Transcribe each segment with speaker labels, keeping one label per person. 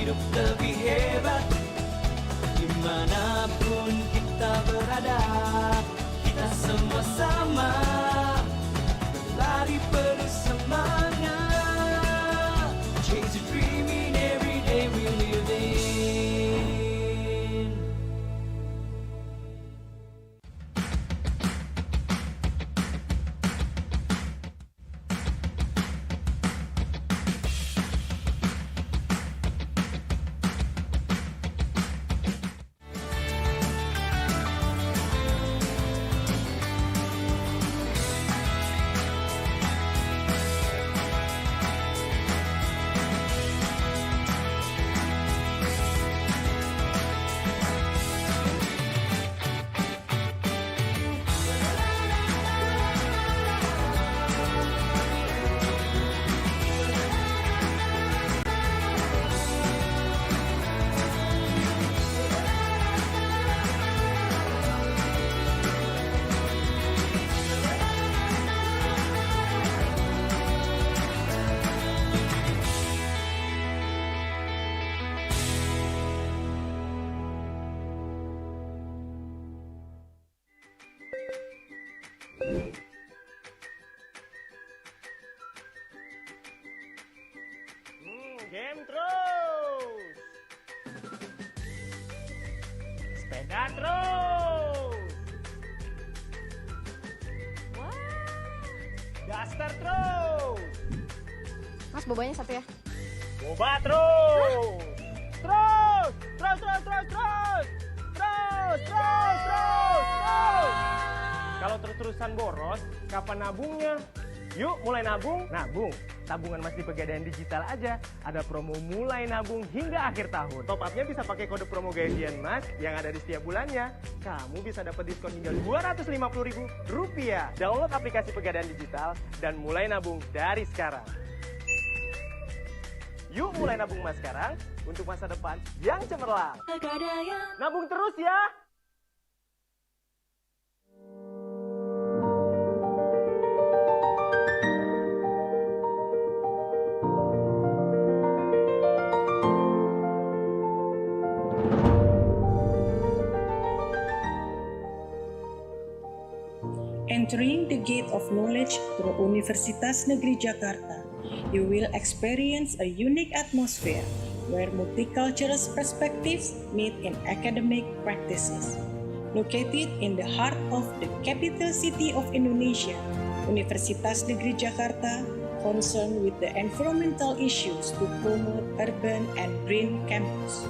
Speaker 1: hidup lebih hebat. Dimanapun kita berada, kita semua sama, berlari penuh semangat. Chase a dream in every day we live in.
Speaker 2: Game terus. Sepeda terus. Daster terus.
Speaker 3: Mas, bobanya satu ya.
Speaker 2: Boba terus. Terus. Kalau terus-terusan boros, kapan nabungnya? Yuk mulai nabung. Tabungan Mas di Pegadaian Digital aja. Ada promo mulai nabung hingga akhir tahun. Top up-nya bisa pakai kode promo gajian Mas yang ada di setiap bulannya. Kamu bisa dapat diskon hingga Rp250.000. Download aplikasi Pegadaian Digital dan mulai nabung dari sekarang. Yuk mulai nabung Mas sekarang untuk masa depan yang cemerlang.
Speaker 4: Pegadaian.
Speaker 2: Nabung terus ya.
Speaker 5: Entering the gate of knowledge through Universitas Negeri Jakarta, you will experience a unique atmosphere where multicultural perspectives meet in academic practices. Located in the heart of the capital city of Indonesia, Universitas Negeri Jakarta concerned with the environmental issues to promote urban and green campus.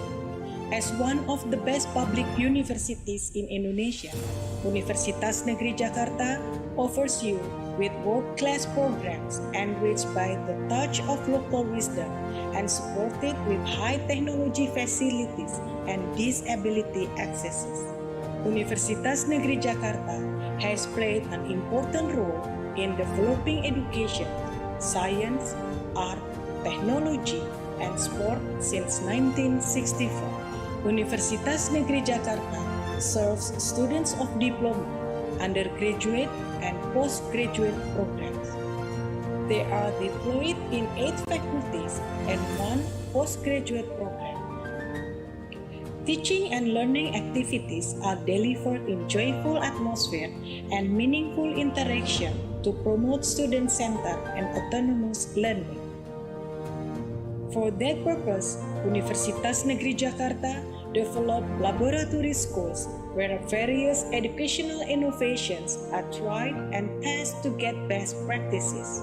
Speaker 5: As one of the best public universities in Indonesia, Universitas Negeri Jakarta offers you with world-class programs enriched by the touch of local wisdom and supported with high technology facilities and disability accesses. Universitas Negeri Jakarta has played an important role in developing education, science, art, technology, and sport since 1964. Universitas Negeri Jakarta serves students of diploma, undergraduate, and postgraduate programs. They are deployed in 8 faculties and 1 postgraduate program. Teaching and learning activities are delivered in joyful atmosphere and meaningful interaction to promote student-centered and autonomous learning. For that purpose, Universitas Negeri Jakarta developed laboratory schools where various educational innovations are tried and tested to get best practices.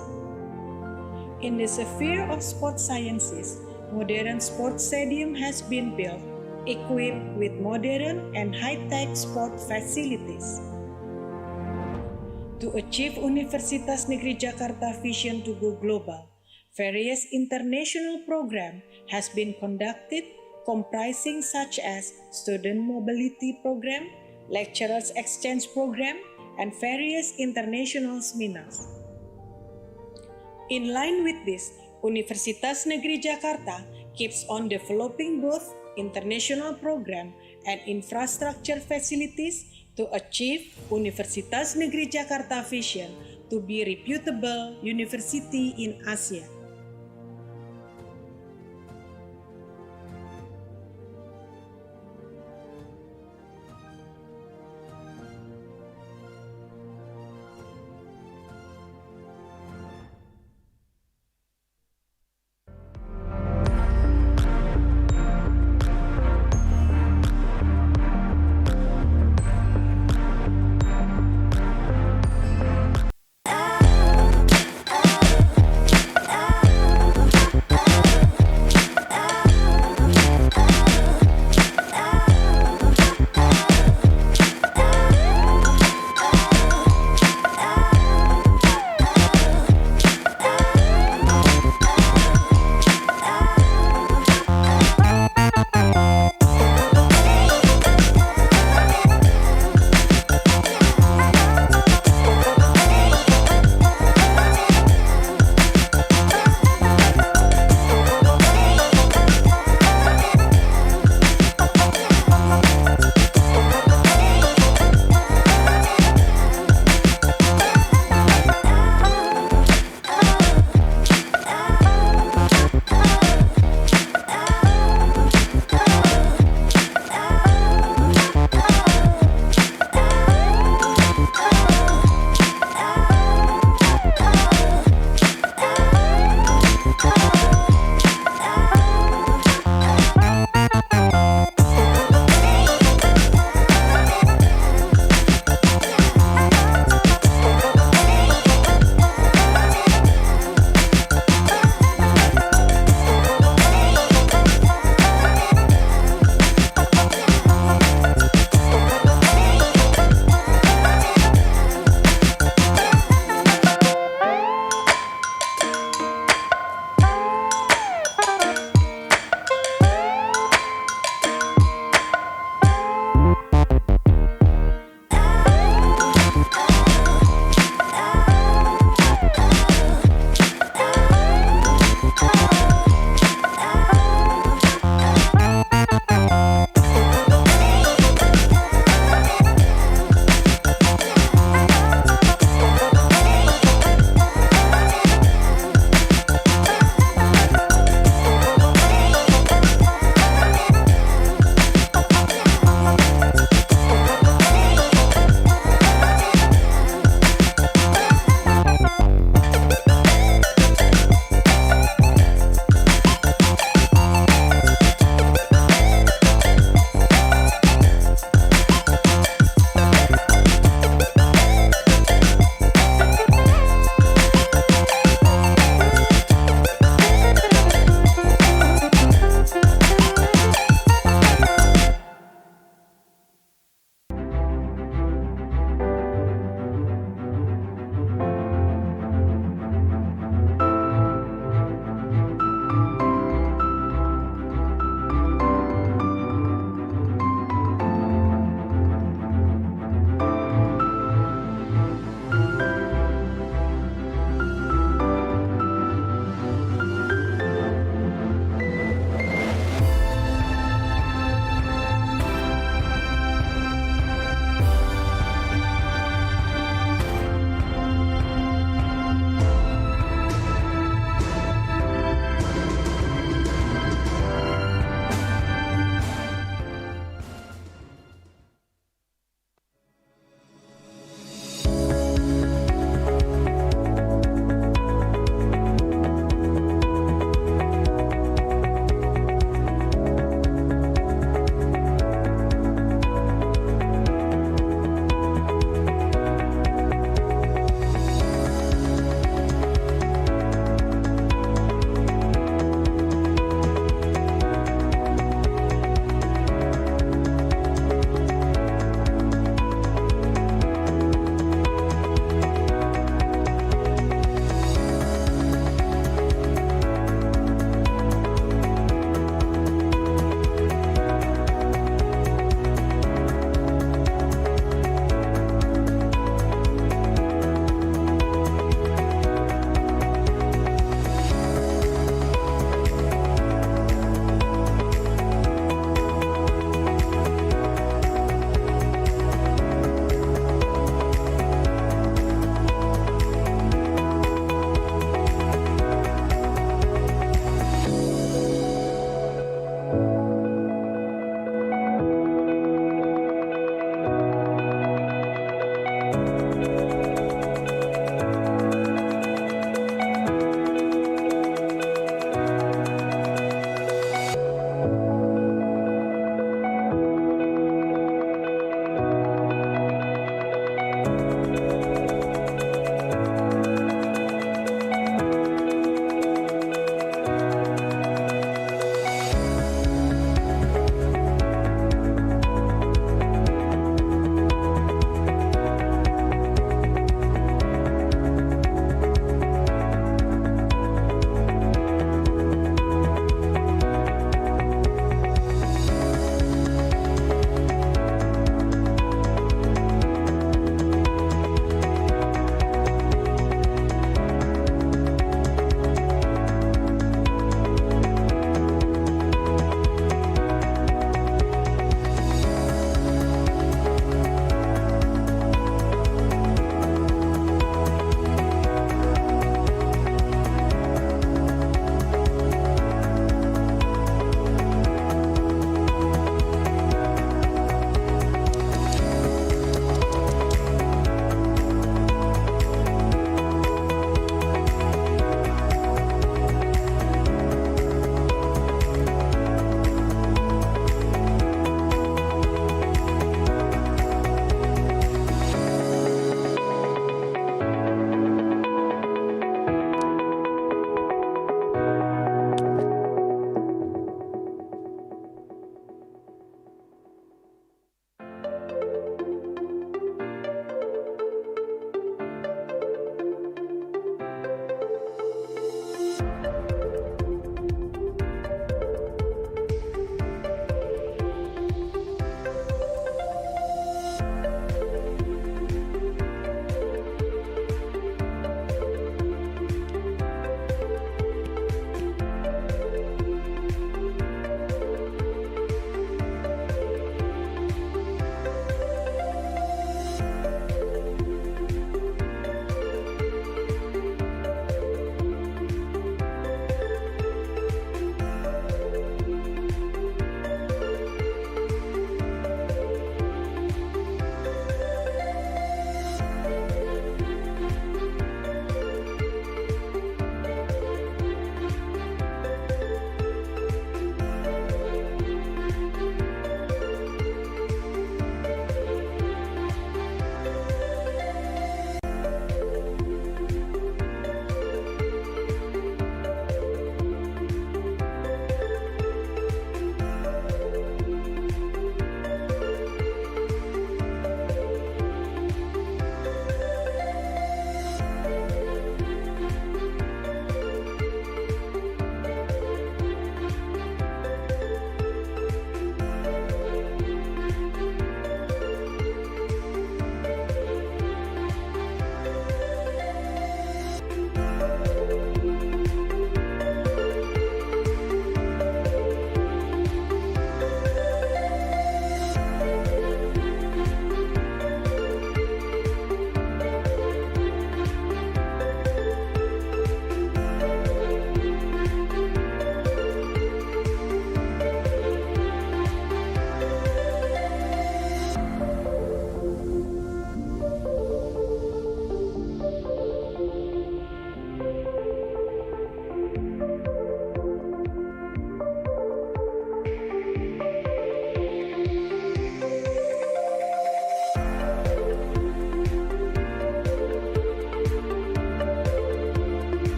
Speaker 5: In the sphere of sports sciences, modern sports stadium has been built, equipped with modern and high-tech sport facilities. To achieve Universitas Negeri Jakarta vision to go global, various international program has been conducted comprising such as student mobility program, lecturers exchange program, and various international seminars. In line with this, Universitas Negeri Jakarta keeps on developing both international program and infrastructure facilities to achieve Universitas Negeri Jakarta vision to be reputable university in Asia.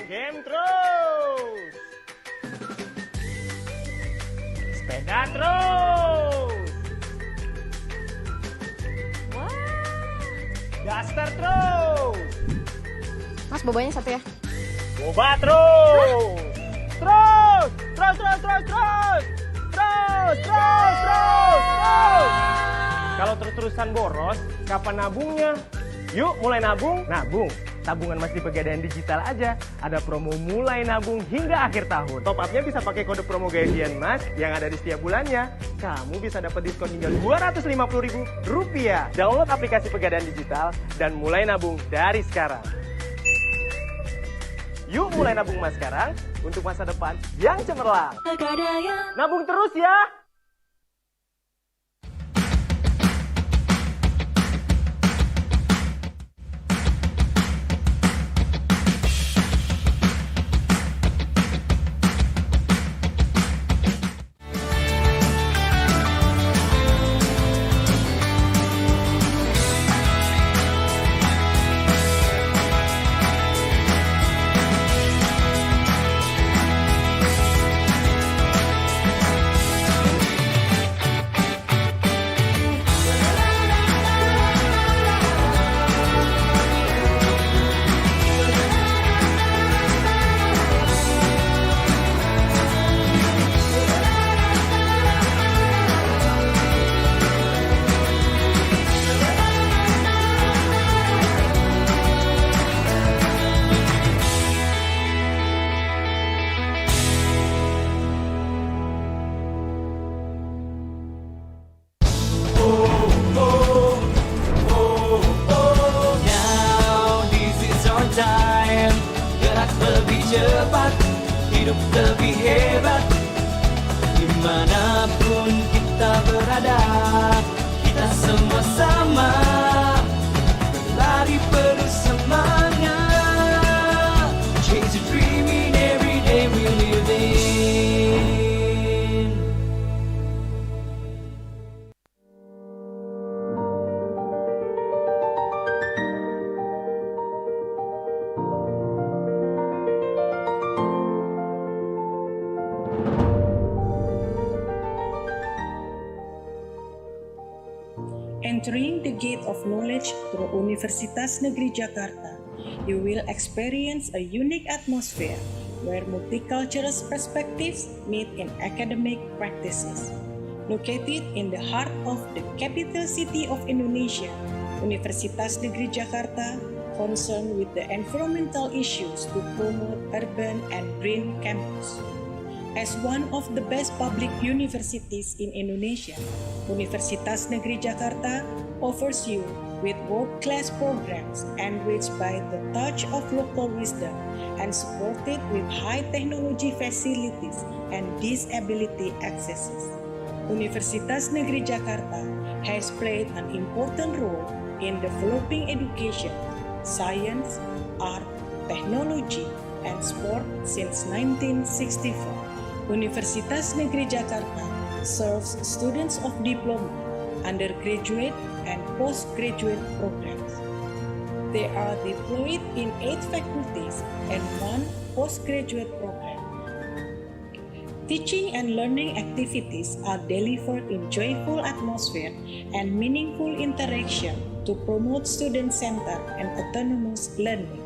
Speaker 2: Game terus. Sepeda terus.
Speaker 3: Wah.
Speaker 2: Daster terus.
Speaker 3: Mas, bobanya satu ya.
Speaker 2: Boba terus. Terus. Kalau terus-terusan boros, kapan nabungnya? Yuk mulai nabung. Nabung. Tabungan Mas di Pegadaian Digital aja. Ada promo mulai nabung hingga akhir tahun. Top up-nya bisa pakai kode promo gajian Mas yang ada di setiap bulannya. Kamu bisa dapat diskon hingga Rp250.000. Download aplikasi Pegadaian Digital dan mulai nabung dari sekarang. Yuk mulai nabung Mas sekarang untuk masa depan yang cemerlang.
Speaker 1: Pegadaian.
Speaker 2: Nabung terus ya.
Speaker 1: Now this is our time. Gerak lebih cepat, hidup lebih hebat. Dimanapun kita berada, kita semua sama. Berlari penuh semangat. Chase a dream in every day we live in.
Speaker 5: Entering the gate of knowledge through Universitas Negeri Jakarta, you will experience a unique atmosphere where multicultural perspectives meet in academic practices. Located in the heart of the capital city of Indonesia, Universitas Negeri Jakarta concerned with the environmental issues to promote urban and green campus. As one of the best public universities in Indonesia, Universitas Negeri Jakarta offers you with world-class programs enriched by the touch of local wisdom and supported with high technology facilities and disability accesses. Universitas Negeri Jakarta has played an important role in developing education, science, art, technology, and sport since 1964. Universitas Negeri Jakarta serves students of diploma, undergraduate, and postgraduate programs. They are deployed in 8 faculties and 1 postgraduate program. Teaching and learning activities are delivered in joyful atmosphere and meaningful interaction to promote student-centered and autonomous learning.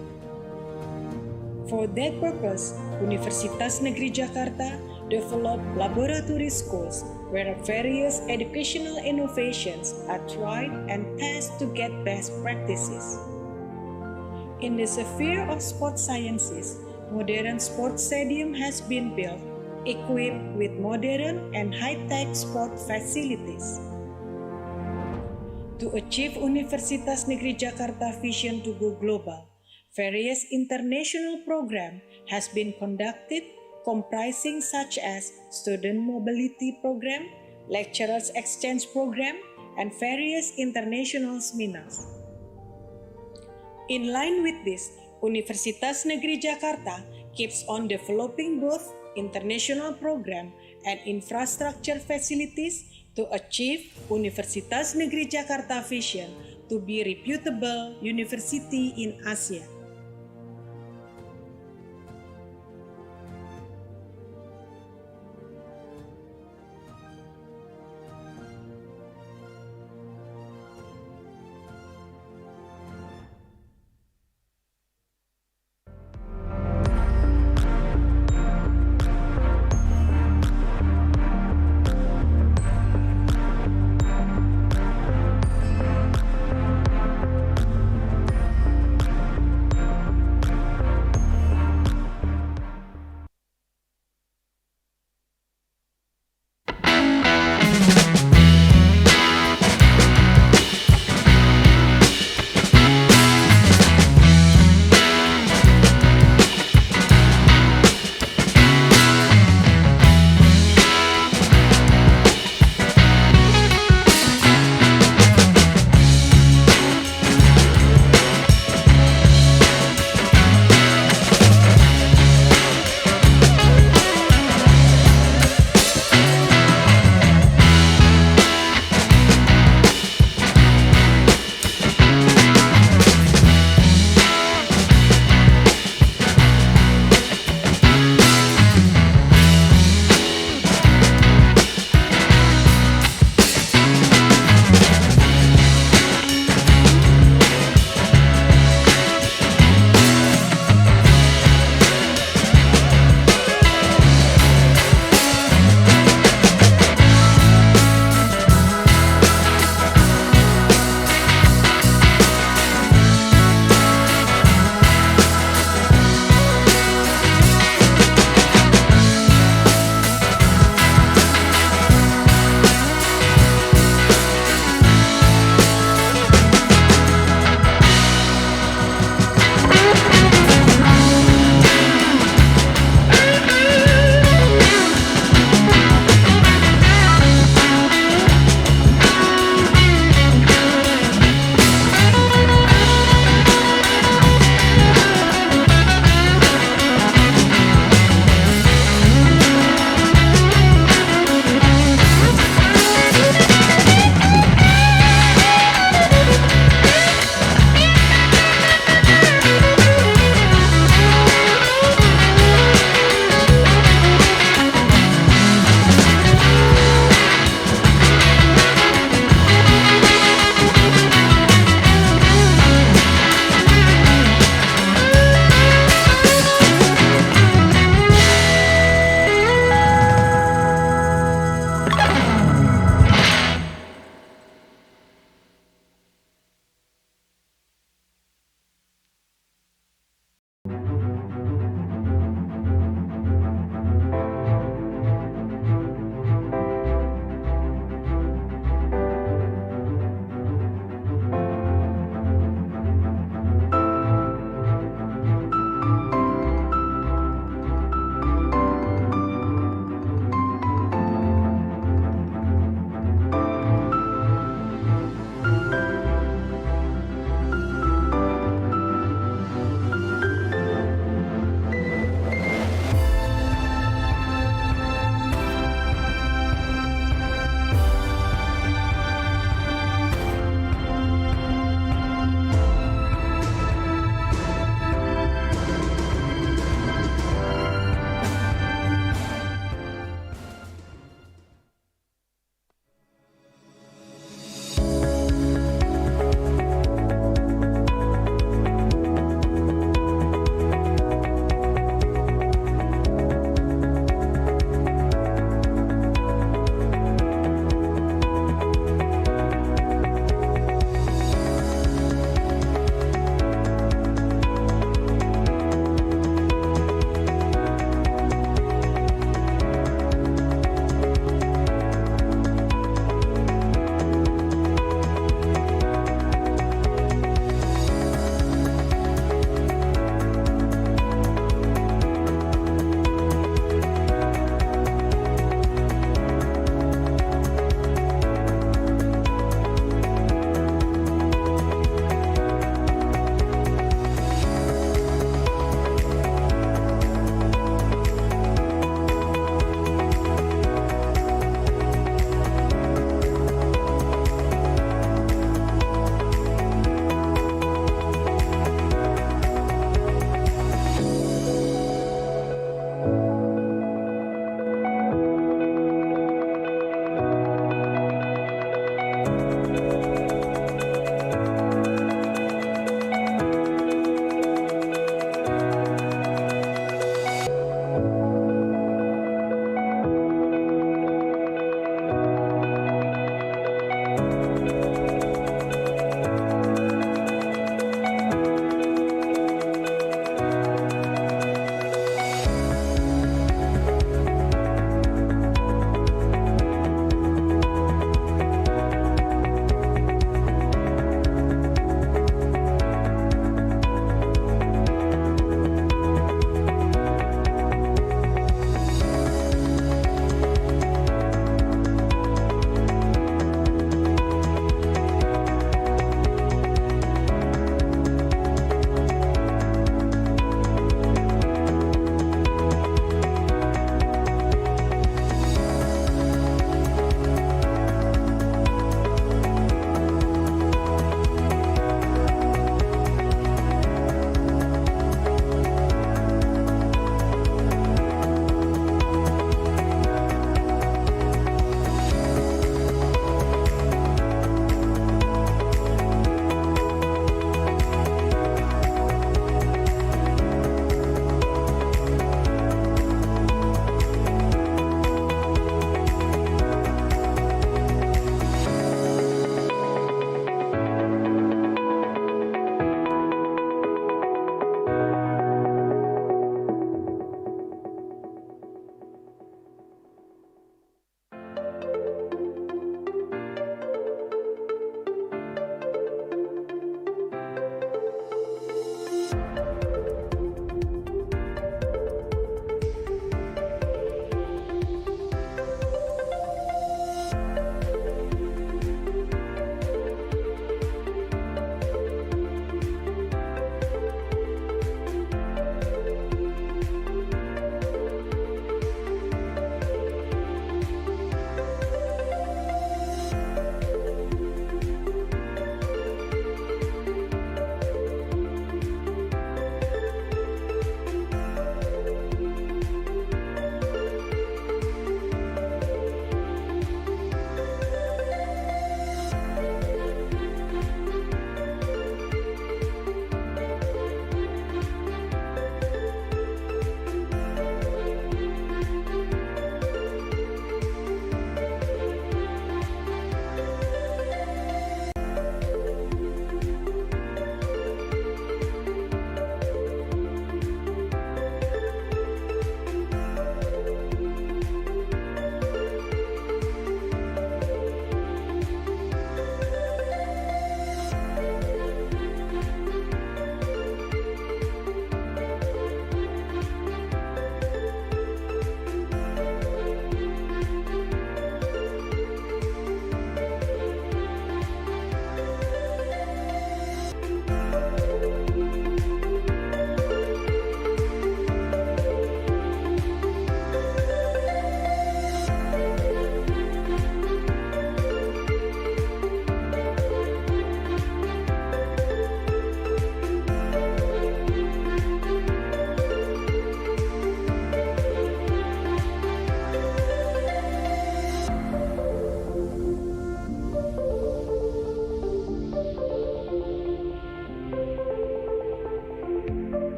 Speaker 5: For that purpose, Universitas Negeri Jakarta develop laboratory schools where various educational innovations are tried and tested to get best practices. In the sphere of sports sciences, modern sports stadium has been built, equipped with modern and high-tech sport facilities. To achieve Universitas Negeri Jakarta vision to go global, various international program has been conducted comprising such as student mobility program, lecturers exchange program, and various international seminars. In line with this, Universitas Negeri Jakarta keeps on developing both international program and infrastructure facilities to achieve Universitas Negeri Jakarta vision to be reputable university in Asia.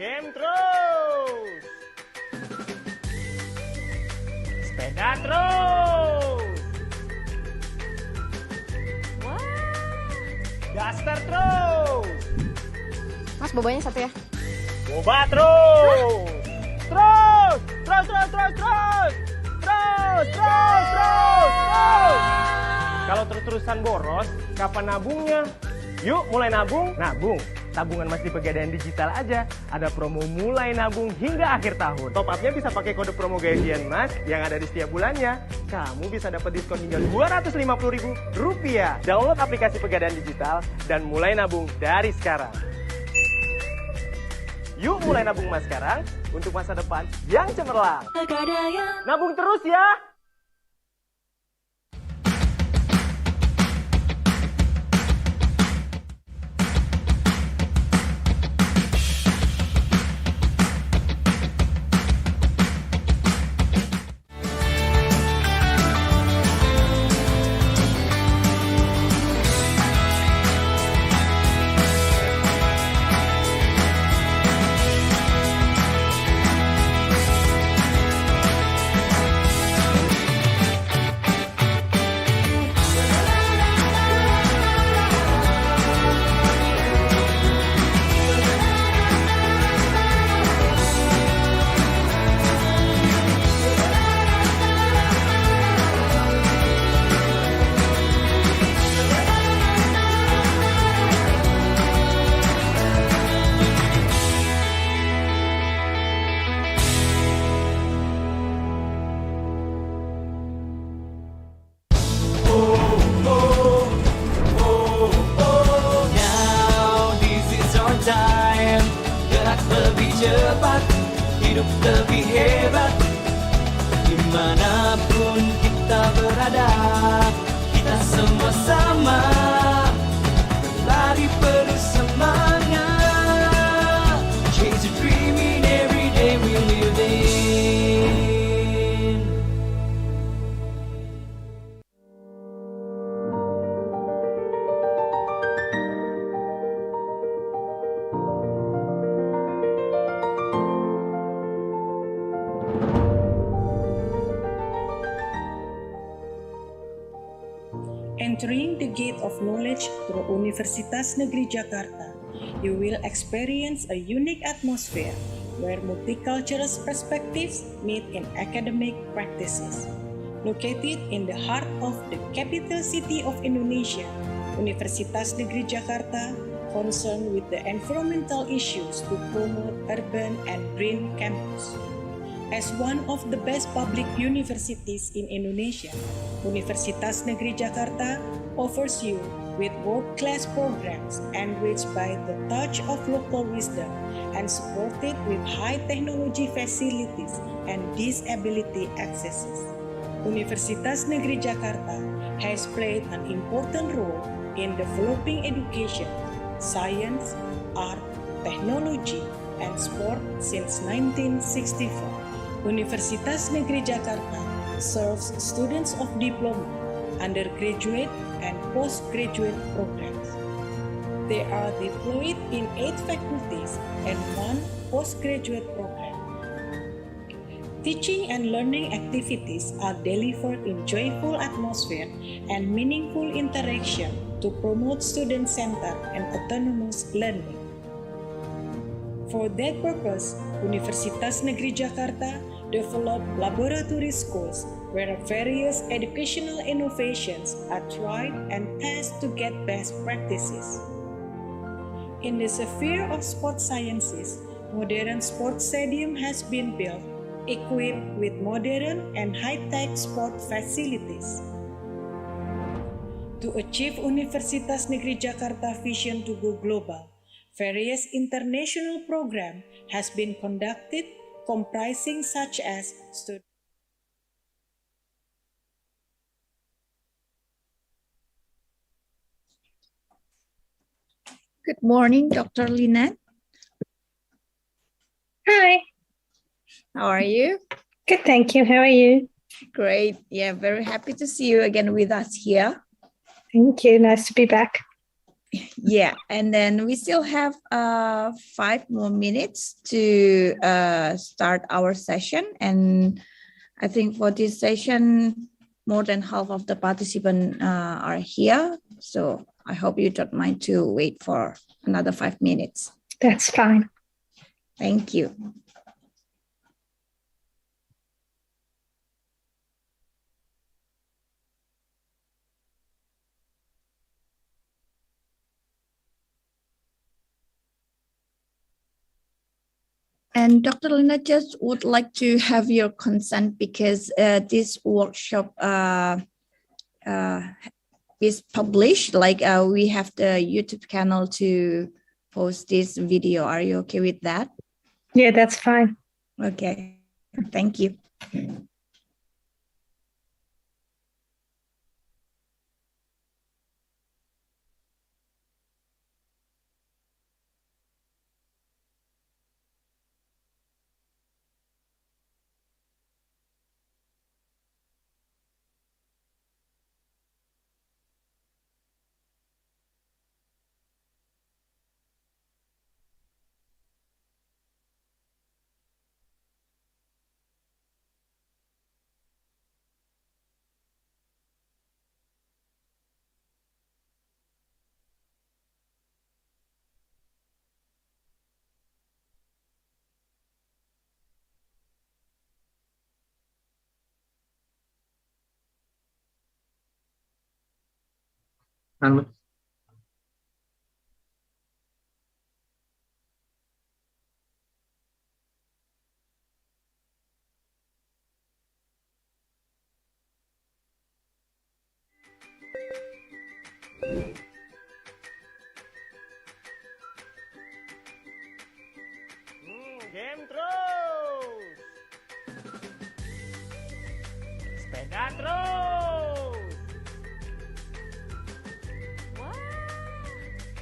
Speaker 2: Game terus. Sepeda terus.
Speaker 3: Wah.
Speaker 2: Daster terus.
Speaker 3: Mas bobanya satu ya.
Speaker 2: Boba terus. Terus. Terus, terus, terus, terus. Terus, terus, terus, terus. Kalau terus-terusan boros, kapan nabungnya? Yuk mulai nabung. Nabung. Tabungan Mas di Pegadaian Digital aja. Ada promo mulai nabung hingga akhir tahun. Top up-nya bisa pakai kode promo gajian Mas yang ada di setiap bulannya. Kamu bisa dapat diskon hingga Rp250.000. Download aplikasi Pegadaian Digital dan mulai nabung dari sekarang. Yuk mulai nabung Mas sekarang untuk masa depan yang cemerlang. Nabung terus ya.
Speaker 1: Now this is our time. Gerak lebih cepat, hidup lebih hebat. Dimanapun kita berada, kita semua sama. Berlari penuh semangat. Chase a dream in every day we live in.
Speaker 5: Entering the gate of knowledge through Universitas Negeri Jakarta, you will experience a unique atmosphere where multicultural perspectives meet in academic practices. Located in the heart of the capital city of Indonesia, Universitas Negeri Jakarta concerned with the environmental issues to promote urban and green campus. As one of the best public universities in Indonesia, Universitas Negeri Jakarta offers you with world-class programs enriched by the touch of local wisdom and supported with high technology facilities and disability accesses. Universitas Negeri Jakarta has played an important role in developing education, science, art, technology, and sport since 1964. Universitas Negeri Jakarta serves students of diploma, undergraduate, and postgraduate programs. They are deployed in 8 faculties and 1 postgraduate program. Teaching and learning activities are delivered in joyful atmosphere and meaningful interaction to promote student-centered and autonomous learning. For that purpose, Universitas Negeri Jakarta developed laboratory schools where various educational innovations are tried and tested to get best practices. In the sphere of sports sciences, modern sports stadium has been built, equipped with modern and high-tech sport facilities. To achieve Universitas Negeri Jakarta vision to go global, various international program has been conducted comprising such as
Speaker 4: Good morning, Dr. Lynette.
Speaker 6: Hi,
Speaker 4: How are you?
Speaker 6: good, thank you. How are you?
Speaker 4: Great. Yeah, very happy to see you again with us here.
Speaker 6: Thank you. Nice to be back.
Speaker 4: Yeah, and then we still have 5 more minutes to start our session. And I think for this session, more than half of the participants are here. So I hope you don't mind to wait for another 5 minutes.
Speaker 6: That's fine.
Speaker 4: Thank you. And Dr. Lina just would like to have your consent because this workshop is published. Like we have the YouTube channel to post this video. Are you okay with that?
Speaker 6: Yeah, that's fine.
Speaker 4: Okay, thank you.
Speaker 2: Game terus. Sepeda terus.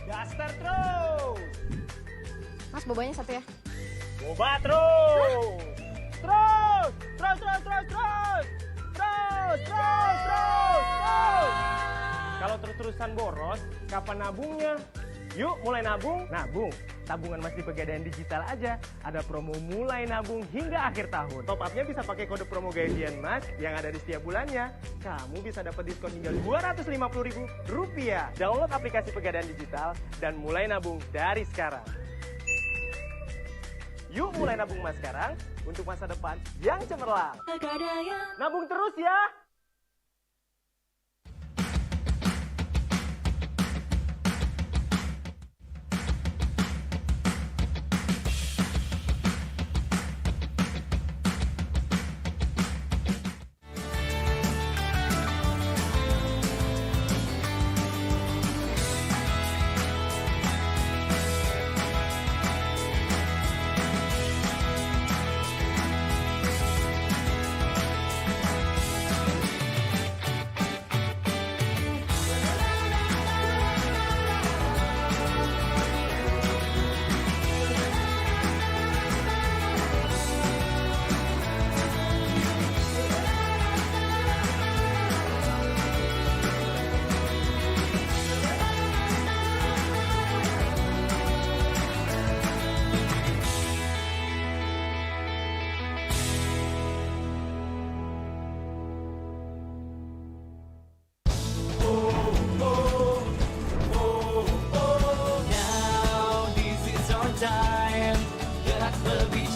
Speaker 2: Daster terus.
Speaker 3: Mas, bobanya satu ya.
Speaker 2: Boba terus. Terus. Terus, terus, terus, terus. Terus, terus, terus, terus. Kalau terus-terusan boros, kapan nabungnya? Yuk mulai nabung. Nabung. Tabungan Mas di Pegadaian Digital aja. Ada promo mulai nabung hingga akhir tahun. Top up-nya bisa pakai kode promo gajian Mas yang ada di setiap bulannya. Kamu bisa dapat diskon hingga Rp250.000. Download aplikasi Pegadaian Digital dan mulai nabung dari sekarang. Yuk mulai nabung Mas sekarang untuk masa depan yang cemerlang. Nabung terus ya.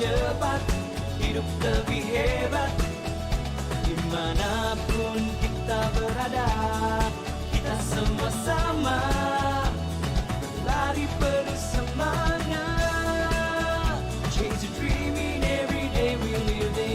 Speaker 1: cepat, hidup lebih hebat. Dimanapun kita berada, kita semua sama, berlari penuh semangat. Chase your dream in every day we live in.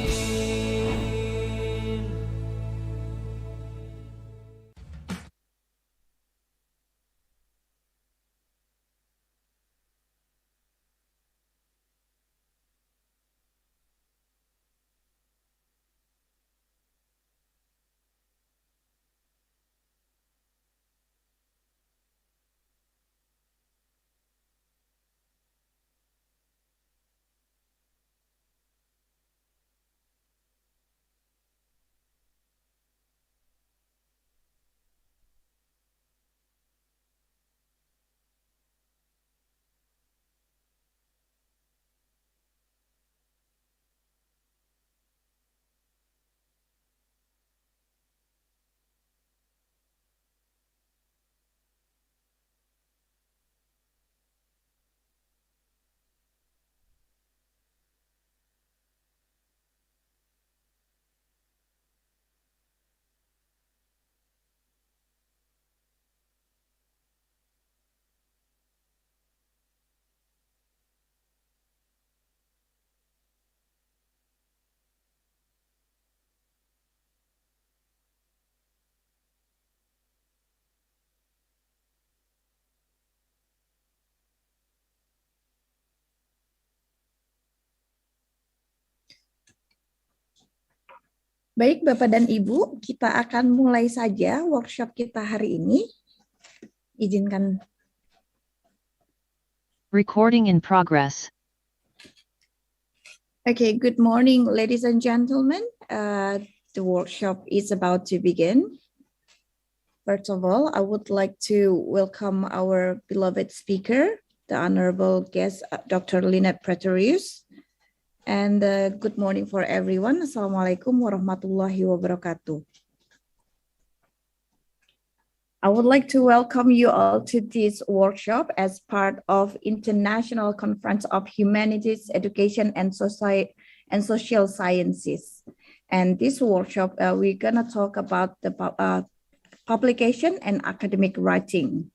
Speaker 4: Baik, Bapak dan Ibu, kita akan mulai saja workshop kita hari ini. Izinkan.
Speaker 7: Recording in progress.
Speaker 4: Okay, good morning, ladies and gentlemen. The workshop is about to begin. First of all, I would like to welcome our beloved speaker, the Honorable guest, Dr. Lynette Pretorius. And good morning for everyone. Assalamualaikum warahmatullahi wabarakatuh. I would like to welcome you all to this workshop as part of International Conference of Humanities, Education and Social Sciences. And this workshop, we're gonna talk about the publication and academic writing.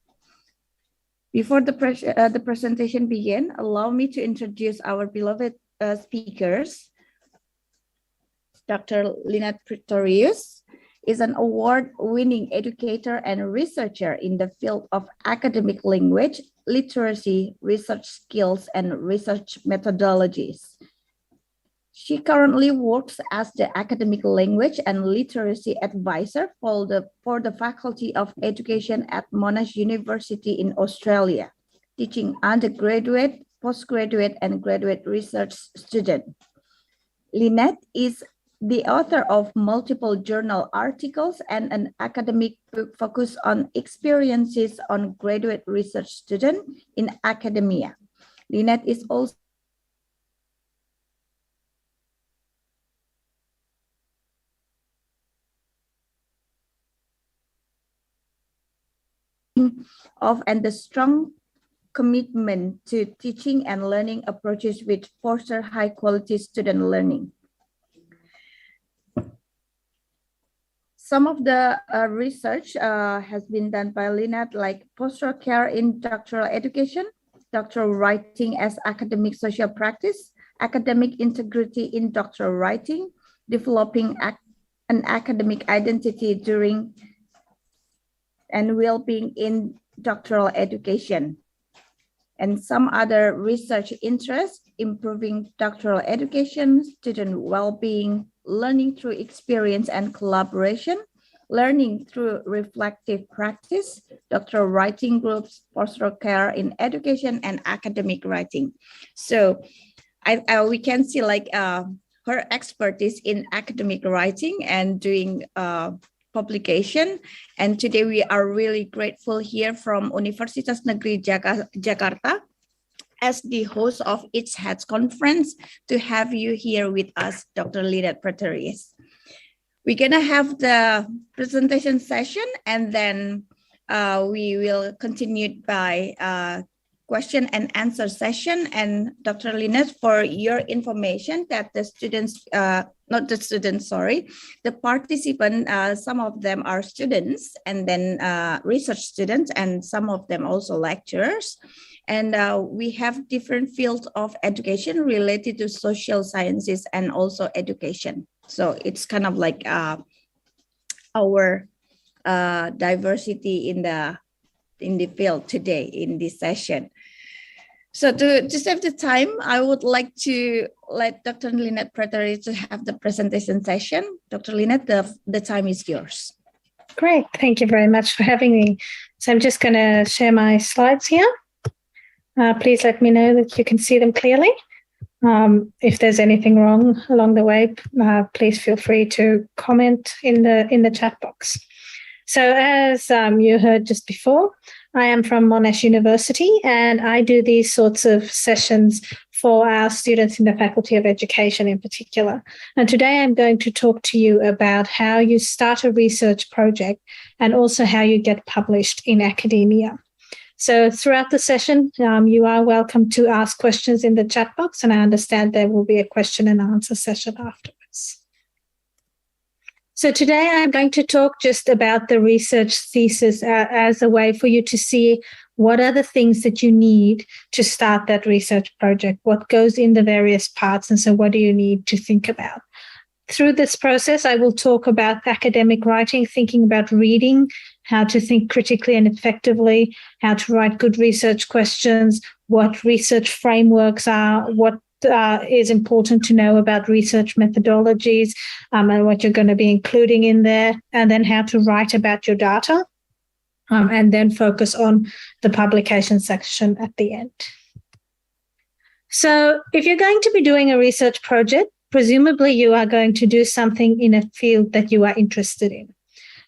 Speaker 4: Before the presentation begin, allow me to introduce our beloved speakers. Dr. Lynette Pretorius is an award-winning educator and researcher in the field of academic language, literacy, research skills, and research methodologies. She currently works as the academic language and literacy advisor for the Faculty of Education at Monash University in Australia, teaching undergraduate, postgraduate, and graduate research students. Lynette is the author of multiple journal articles and an academic book focused on experiences on graduate research students in academia. Lynette is also and the strong commitment to teaching and learning approaches which foster high quality student learning. Some of the research has been done by Lynette, like postural care in doctoral education, doctoral writing as academic social practice, academic integrity in doctoral writing, developing an academic identity during and well-being in doctoral education. And some other research interests, improving doctoral education, student well-being, learning through experience and collaboration, learning through reflective practice, doctoral writing groups, postural care in education, and academic writing. So we can see like her expertise in academic writing and doing publication. And today we are really grateful here from Universitas Negeri Jakarta as the host of its heads conference to have you here with us, Dr. Lynette Pretorius. We're gonna have the presentation session and then we will continue by question and answer session. And Dr. Lynette, for your information that the students, not the students, sorry, the participants, some of them are students and then research students, and some of them also lecturers. And we have different fields of education related to social sciences and also education. So it's kind of like our diversity in the field today in this session. So to save the time, I would like to let Dr. Lynette Pretorius to have the presentation session. Dr. Lynette, the time is yours.
Speaker 6: Great. Thank you very much for having me. So I'm just going to share my slides here. Please let me know that you can see them clearly. If there's anything wrong along the way, please feel free to comment in the chat box. So as you heard just before, I am from Monash University and I do these sorts of sessions for our students in the Faculty of Education in particular. And today I'm going to talk to you about how you start a research project and also how you get published in academia. So throughout the session, you are welcome to ask questions in the chat box, and I understand there will be a question and answer session afterwards. So today I'm going to talk just about the research thesis as a way for you to see what are the things that you need to start that research project, what goes in the various parts, and so what do you need to think about. Through this process, I will talk about academic writing, thinking about reading, how to think critically and effectively, how to write good research questions, what research frameworks are, what is important to know about research methodologies and what you're going to be including in there, and then how to write about your data, and then focus on the publication section at the end. So if you're going to be doing a research project, presumably you are going to do something in a field that you are interested in.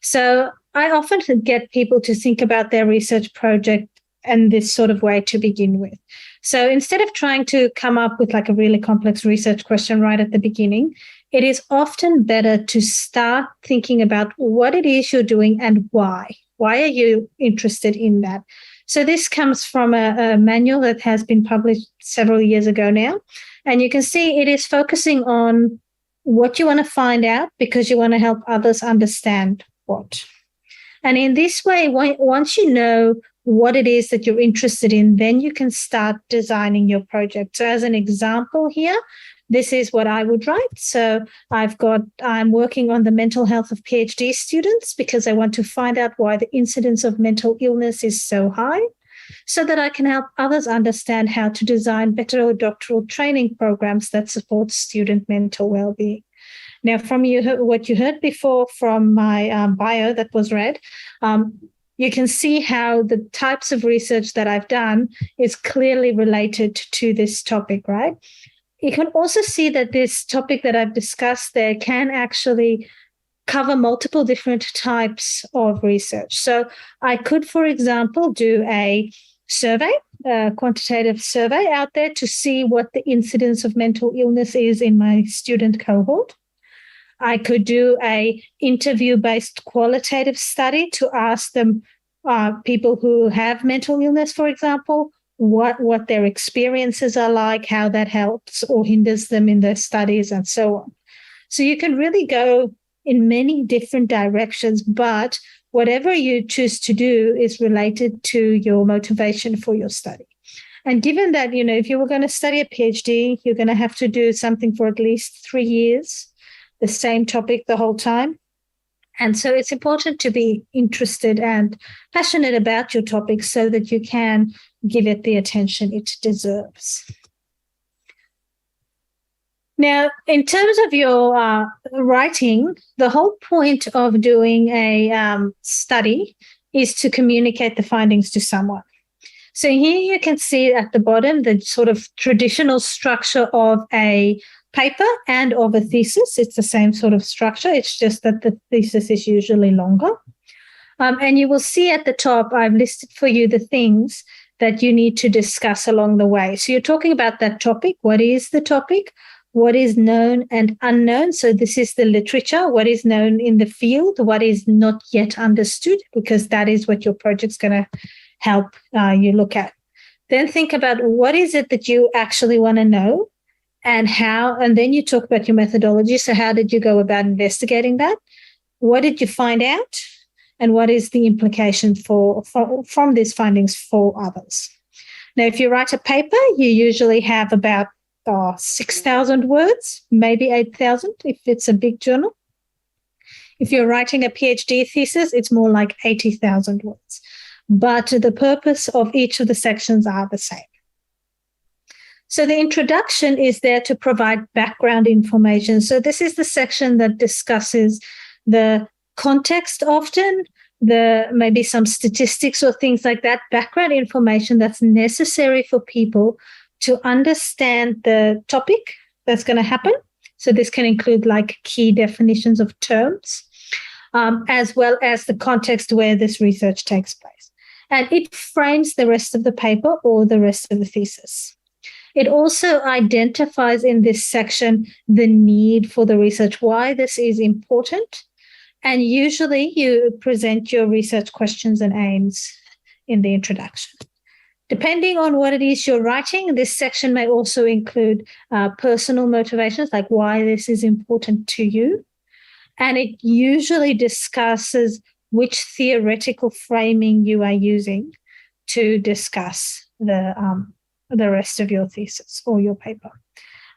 Speaker 6: So I often get people to think about their research project in this sort of way to begin with. So instead of trying to come up with like a really complex research question right at the beginning, it is often better to start thinking about what it is you're doing and why. Why are you interested in that? So this comes from a manual that has been published several years ago now. And you can see it is focusing on what you want to find out because you want to help others understand what. And in this way, once you know what it is that you're interested in, then you can start designing your project. So as an example here, this is what I would write. So I'm working on the mental health of PhD students because I want to find out why the incidence of mental illness is so high, so that I can help others understand how to design better doctoral training programs that support student mental well-being. Now, from what you heard before from my bio that was read, you can see how the types of research that I've done is clearly related to this topic, right? You can also see that this topic that I've discussed there can actually cover multiple different types of research. So I could, for example, do a survey, a quantitative survey out there to see what the incidence of mental illness is in my student cohort. I could do a interview-based qualitative study to ask them, people who have mental illness, for example, what their experiences are like, how that helps or hinders them in their studies, and so on. So you can really go in many different directions, but whatever you choose to do is related to your motivation for your study. And given that, if you were going to study a PhD, you're going to have to do something for at least 3 years, the same topic the whole time. And so it's important to be interested and passionate about your topic so that you can give it the attention it deserves. Now, in terms of your writing, the whole point of doing a study is to communicate the findings to someone. So here you can see at the bottom the sort of traditional structure of a paper and of a thesis. It's the same sort of structure. It's just that the thesis is usually longer. And you will see at the top, I've listed for you the things that you need to discuss along the way. So you're talking about that topic. What is the topic? What is known and unknown? So this is the literature. What is known in the field? What is not yet understood? Because that is what your project's going to help you look at. Then think about what is it that you actually want to know and how, and then you talk about your methodology. So how did you go about investigating that? What did you find out? And what is the implication from these findings for others? Now, if you write a paper, you usually have about 6,000 words, maybe 8,000 if it's a big journal. If you're writing a PhD thesis, it's more like 80,000 words. But the purpose of each of the sections are the same. So the introduction is there to provide background information. So this is the section that discusses the context often, maybe some statistics or things like that, background information that's necessary for people to understand the topic that's going to happen. So this can include like key definitions of terms, as well as the context where this research takes place. And it frames the rest of the paper or the rest of the thesis. It also identifies in this section the need for the research, why this is important. And usually you present your research questions and aims in the introduction. Depending on what it is you're writing, this section may also include personal motivations, like why this is important to you. And it usually discusses which theoretical framing you are using to discuss the rest of your thesis or your paper.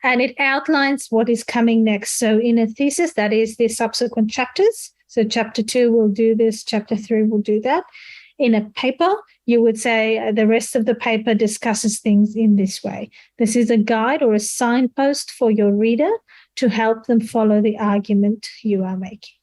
Speaker 6: And it outlines what is coming next. So in a thesis, that is the subsequent chapters. So chapter 2 will do this, chapter 3 will do that. in a paper, you would say the rest of the paper discusses things in this way. This is a guide or a signpost for your reader to help them follow the argument you are making.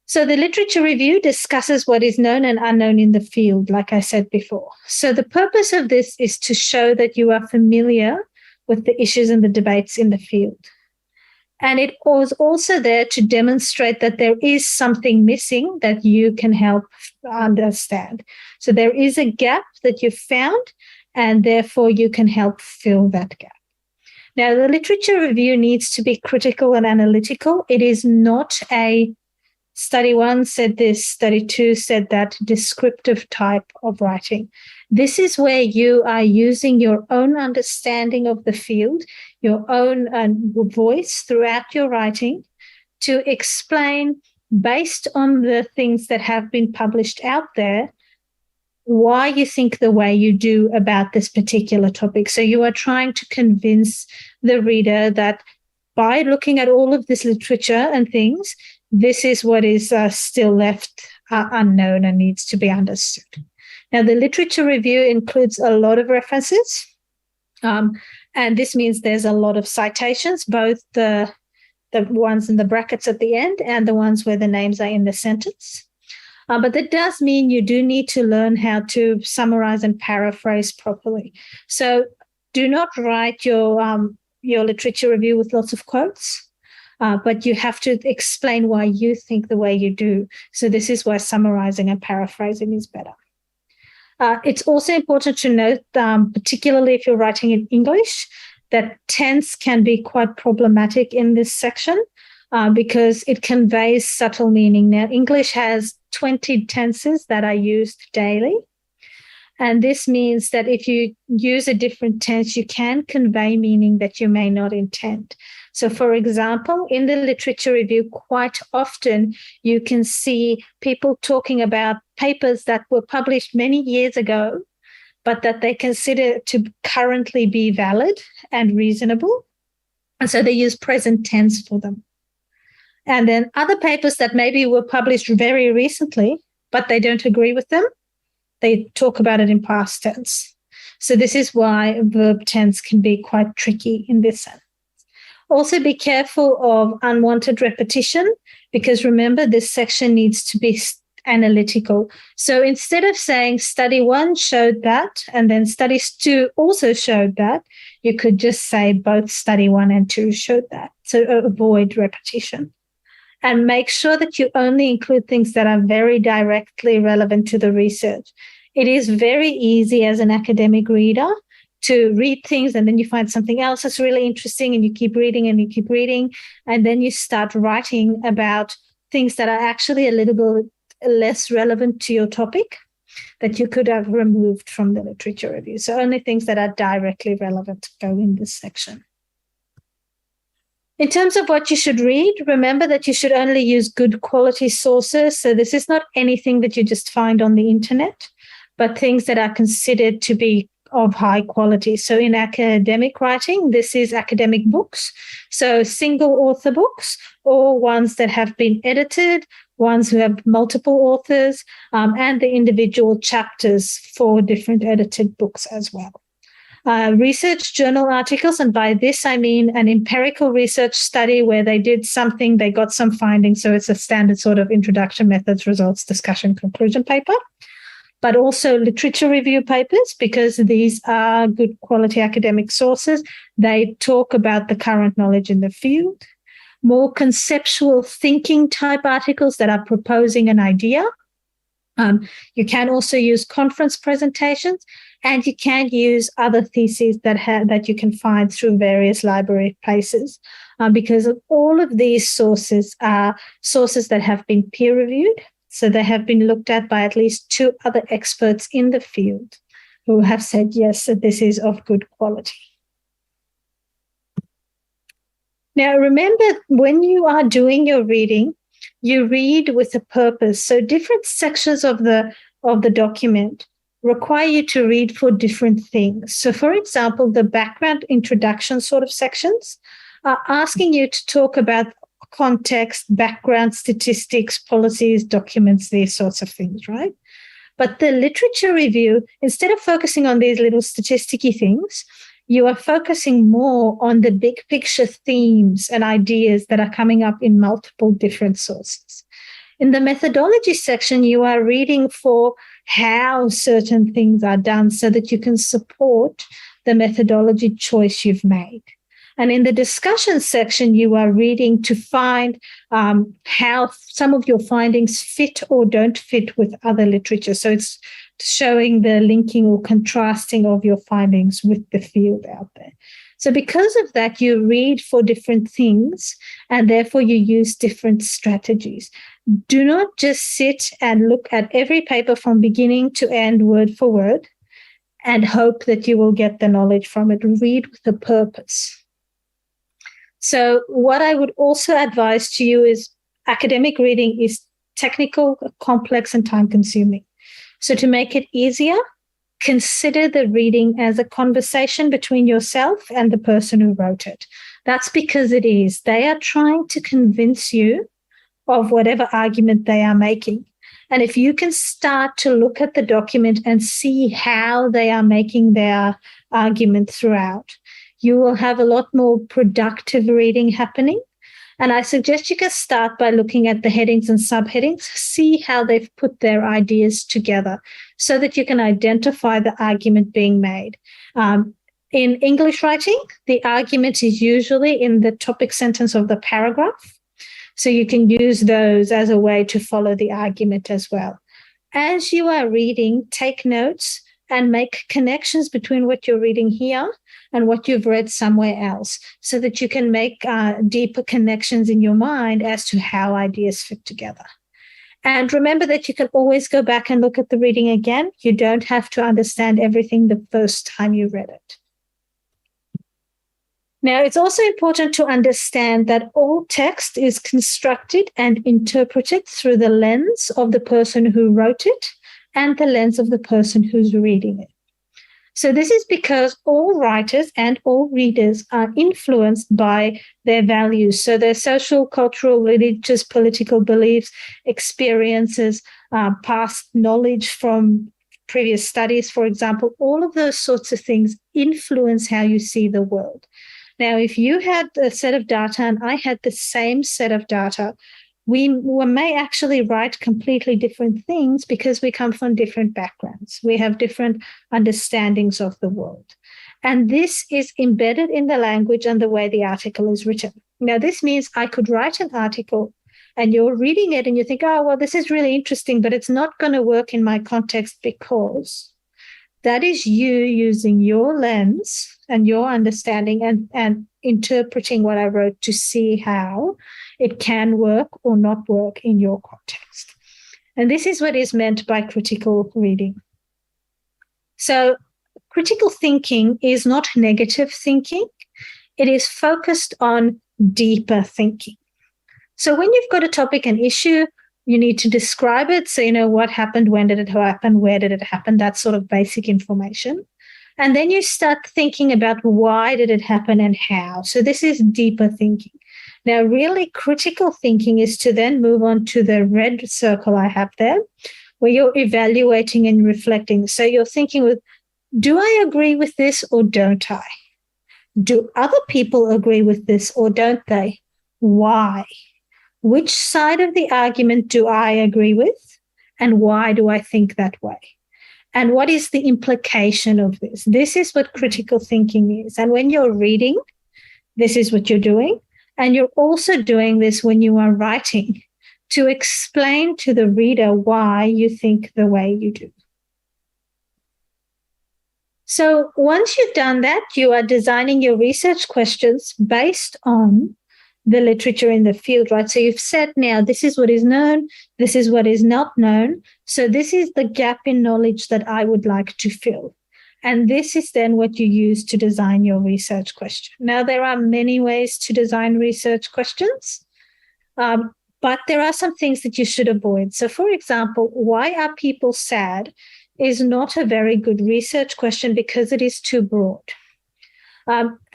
Speaker 6: So the literature review discusses what is known and unknown in the field, like I said before. So the purpose of this is to show that you are familiar with the issues and the debates in the field. And it was also there to demonstrate that there is something missing that you can help understand. So there is a gap that you've found, and therefore you can help fill that gap. Now, the literature review needs to be critical and analytical. It is not a study one said this, study two said that descriptive type of writing. This is where you are using your own understanding of the field, your own voice throughout your writing to explain, based on the things that have been published out there, why you think the way you do about this particular topic. So you are trying to convince the reader that by looking at all of this literature and things, this is what is still left unknown and needs to be understood. Now, the literature review includes a lot of references, and this means there's a lot of citations, both the ones in the brackets at the end and the ones where the names are in the sentence. But that does mean you do need to learn how to summarize and paraphrase properly. So do not write your literature review with lots of quotes. But you have to explain why you think the way you do. So this is why summarizing and paraphrasing is better. It's also important to note, particularly if you're writing in English, that tense can be quite problematic in this section because it conveys subtle meaning. Now, English has 20 tenses that are used daily. And this means that if you use a different tense, you can convey meaning that you may not intend. So, for example, in the literature review, quite often you can see people talking about papers that were published many years ago, but that they consider to currently be valid and reasonable. And so they use present tense for them. And then other papers that maybe were published very recently, but they don't agree with them, they talk about it in past tense. So this is why verb tense can be quite tricky in this sense. Also be careful of unwanted repetition, because remember, this section needs to be analytical. So instead of saying study one showed that, and then study two also showed that, you could just say both study one and two showed that. So avoid repetition. And make sure that you only include things that are very directly relevant to the research. It is very easy as an academic reader to read things and then you find something else that's really interesting and you keep reading and you keep reading, and then you start writing about things that are actually a little bit less relevant to your topic that you could have removed from the literature review. So only things that are directly relevant go in this section. In terms of what you should read, remember that you should only use good quality sources. So this is not anything that you just find on the internet, but things that are considered to be of high quality. So in academic writing, this is academic books. So single author books, or ones that have been edited, ones who have multiple authors, and the individual chapters for different edited books as well. Research journal articles, and by this I mean an empirical research study where they did something, they got some findings, so it's a standard sort of introduction, methods, results, discussion, conclusion paper. But also literature review papers, because these are good quality academic sources. They talk about the current knowledge in the field. More conceptual thinking type articles that are proposing an idea. You can also use conference presentations, and you can use other theses that you can find through various library places, because all of these sources are sources that have been peer reviewed. So they have been looked at by at least 2 other experts in the field who have said, yes, that this is of good quality. Now, remember, when you are doing your reading, you read with a purpose. So different sections of the document require you to read for different things. So, for example, the background introduction sort of sections are asking you to talk about context, background, statistics, policies, documents, these sorts of things, right? But the literature review, instead of focusing on these little statisticky things, you are focusing more on the big picture themes and ideas that are coming up in multiple different sources. In the methodology section, you are reading for how certain things are done so that you can support the methodology choice you've made. And in the discussion section, you are reading to find how some of your findings fit or don't fit with other literature. So it's showing the linking or contrasting of your findings with the field out there. So because of that, you read for different things and therefore you use different strategies. Do not just sit and look at every paper from beginning to end, word for word, and hope that you will get the knowledge from it. Read with a purpose. So what I would also advise to you is academic reading is technical, complex, and time-consuming. So to make it easier, consider the reading as a conversation between yourself and the person who wrote it. That's because it is. They are trying to convince you of whatever argument they are making. And if you can start to look at the document and see how they are making their argument throughout, you will have a lot more productive reading happening. And I suggest you can start by looking at the headings and subheadings, see how they've put their ideas together so that you can identify the argument being made. In English writing, the argument is usually in the topic sentence of the paragraph. So you can use those as a way to follow the argument as well. As you are reading, take notes and make connections between what you're reading here and what you've read somewhere else so that you can make deeper connections in your mind as to how ideas fit together. And remember that you can always go back and look at the reading again. You don't have to understand everything the first time you read it. Now, it's also important to understand that all text is constructed and interpreted through the lens of the person who wrote it and the lens of the person who's reading it. So this is because all writers and all readers are influenced by their values. So their social, cultural, religious, political beliefs, experiences, past knowledge from previous studies, for example, all of those sorts of things influence how you see the world. Now, if you had a set of data and I had the same set of data, we may actually write completely different things because we come from different backgrounds. We have different understandings of the world. And this is embedded in the language and the way the article is written. Now, this means I could write an article and you're reading it and you think, oh, well, this is really interesting, but it's not going to work in my context because that is you using your lens and your understanding and interpreting what I wrote to see how it can work or not work in your context. And this is what is meant by critical reading. So critical thinking is not negative thinking. It is focused on deeper thinking. So when you've got a topic and issue, you need to describe it. So you know what happened, when did it happen, where did it happen, that sort of basic information. And then you start thinking about why did it happen and how. So this is deeper thinking. Now, really critical thinking is to then move on to the red circle I have there, where you're evaluating and reflecting. So you're thinking with, do I agree with this or don't I? Do other people agree with this or don't they? Why? Which side of the argument do I agree with? And why do I think that way? And what is the implication of this? This is what critical thinking is. And when you're reading, this is what you're doing. And you're also doing this when you are writing to explain to the reader why you think the way you do. So once you've done that, you are designing your research questions based on the literature in the field, right? So you've said now, this is what is known, this is what is not known. So this is the gap in knowledge that I would like to fill. And this is then what you use to design your research question. Now, there are many ways to design research questions, but there are some things that you should avoid. So for example, why are people sad is not a very good research question because it is too broad.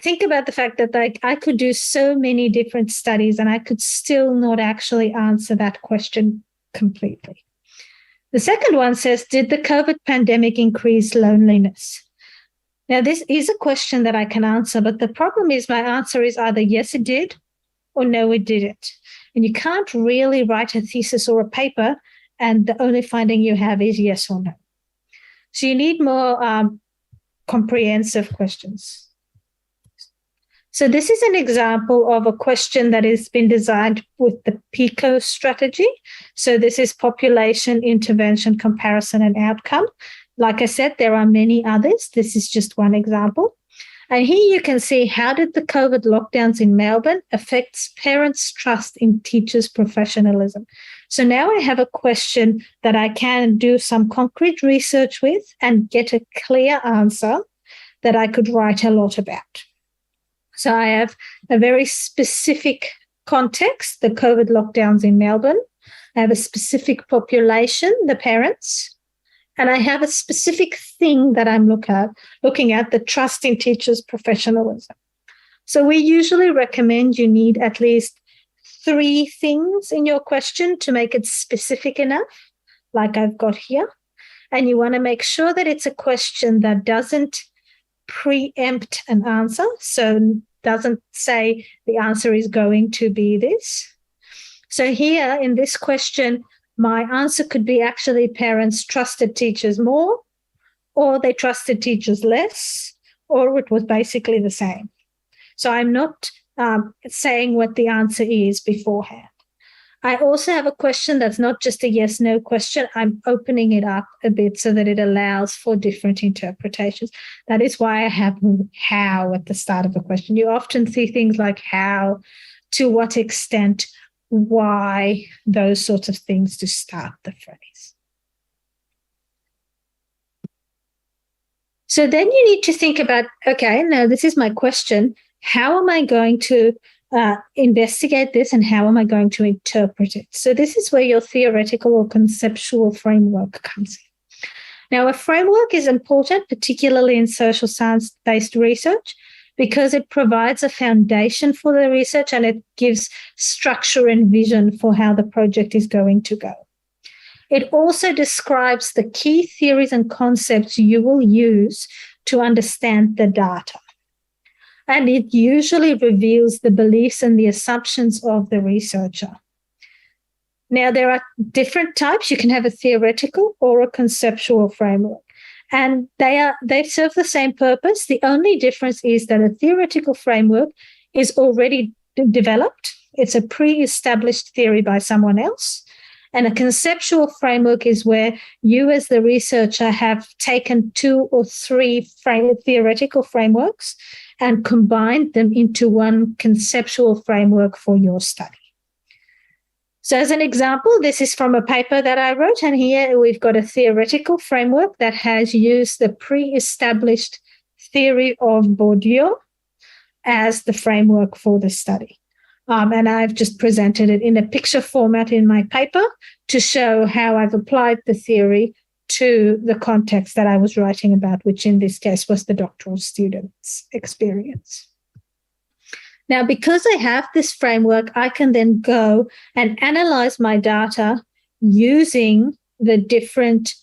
Speaker 6: Think about the fact that I could do so many different studies and I could still not actually answer that question completely. The second one says, did the COVID pandemic increase loneliness? Now, this is a question that I can answer, but the problem is my answer is either yes, it did, or no, it didn't. And you can't really write a thesis or a paper and the only finding you have is yes or no. So you need more comprehensive questions. So this is an example of a question that has been designed with the PICO strategy. So this is population, intervention, comparison, and outcome. Like I said, there are many others. This is just one example. And here you can see how did the COVID lockdowns in Melbourne affect parents' trust in teachers' professionalism. So now I have a question that I can do some concrete research with and get a clear answer that I could write a lot about. So I have a very specific context, the COVID lockdowns in Melbourne. I have a specific population, the parents, and I have a specific thing that I'm looking at, the trust in teachers' professionalism. So we usually recommend you need at least 3 things in your question to make it specific enough, like I've got here. And you want to make sure that it's a question that doesn't preempt an answer, so doesn't say the answer is going to be this. So here in this question, my answer could be actually parents trusted teachers more, or they trusted teachers less, or it was basically the same. So I'm not saying what the answer is beforehand. I also have a question that's not just a yes-no question. I'm opening it up a bit so that it allows for different interpretations. That is why I have how at the start of a question. You often see things like how, to what extent, why, those sorts of things to start the phrase. So then you need to think about, okay, now this is my question. How am I going to investigate this and how am I going to interpret it? So this is where your theoretical or conceptual framework comes in. Now, a framework is important, particularly in social science-based research, because it provides a foundation for the research and it gives structure and vision for how the project is going to go. It also describes the key theories and concepts you will use to understand the data. And it usually reveals the beliefs and the assumptions of the researcher. Now, there are different types. You can have a theoretical or a conceptual framework. And they serve the same purpose. The only difference is that a theoretical framework is already developed. It's a pre-established theory by someone else. And a conceptual framework is where you as the researcher have taken 2 or 3 theoretical frameworks and combined them into one conceptual framework for your study. So as an example, this is from a paper that I wrote, and here we've got a theoretical framework that has used the pre-established theory of Bourdieu as the framework for the study. And I've just presented it in a picture format in my paper to show how I've applied the theory to the context that I was writing about, which in this case was the doctoral student's experience. Now, because I have this framework, I can then go and analyze my data using the different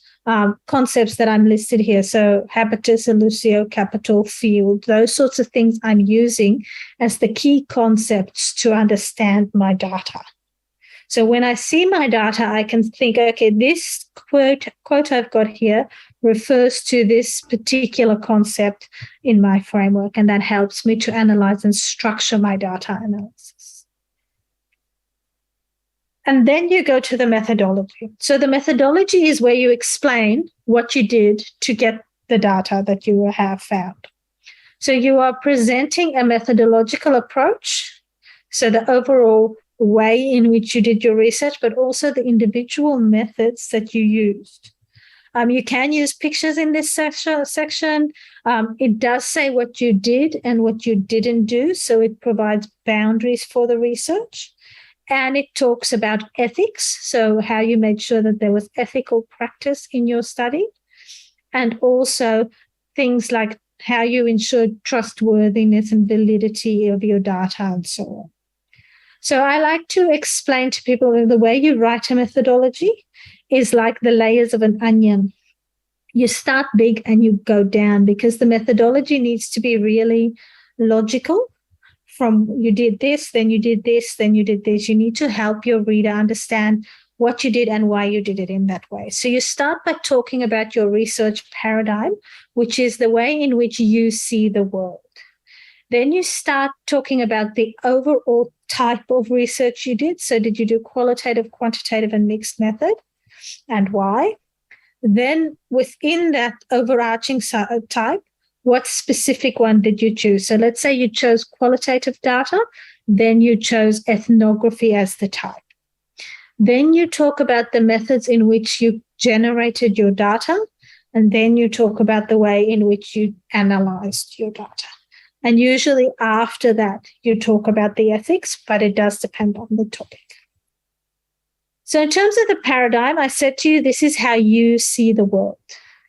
Speaker 6: concepts that I'm listed here. So habitus, elusio, capital, field, those sorts of things I'm using as the key concepts to understand my data. So when I see my data, I can think, okay, this quote I've got here refers to this particular concept in my framework, and that helps me to analyze and structure my data analysis. And then you go to the methodology. So the methodology is where you explain what you did to get the data that you have found. So you are presenting a methodological approach, so the overall way in which you did your research, but also the individual methods that you used. You can use pictures in this section. It does say what you did and what you didn't do, so it provides boundaries for the research. And it talks about ethics, so how you made sure that there was ethical practice in your study, and also things like how you ensure trustworthiness and validity of your data and so on. So I like to explain to people that the way you write a methodology is like the layers of an onion. You start big and you go down, because the methodology needs to be really logical. From you did this, then you did this, then you did this. You need to help your reader understand what you did and why you did it in that way. So you start by talking about your research paradigm, which is the way in which you see the world. Then you start talking about the overall type of research you did. So did you do qualitative, quantitative, and mixed method, and why? Then within that overarching type, what specific one did you choose? So let's say you chose qualitative data, then you chose ethnography as the type. Then you talk about the methods in which you generated your data, and then you talk about the way in which you analyzed your data. And usually after that, you talk about the ethics, but it does depend on the topic. So in terms of the paradigm, I said to you, this is how you see the world.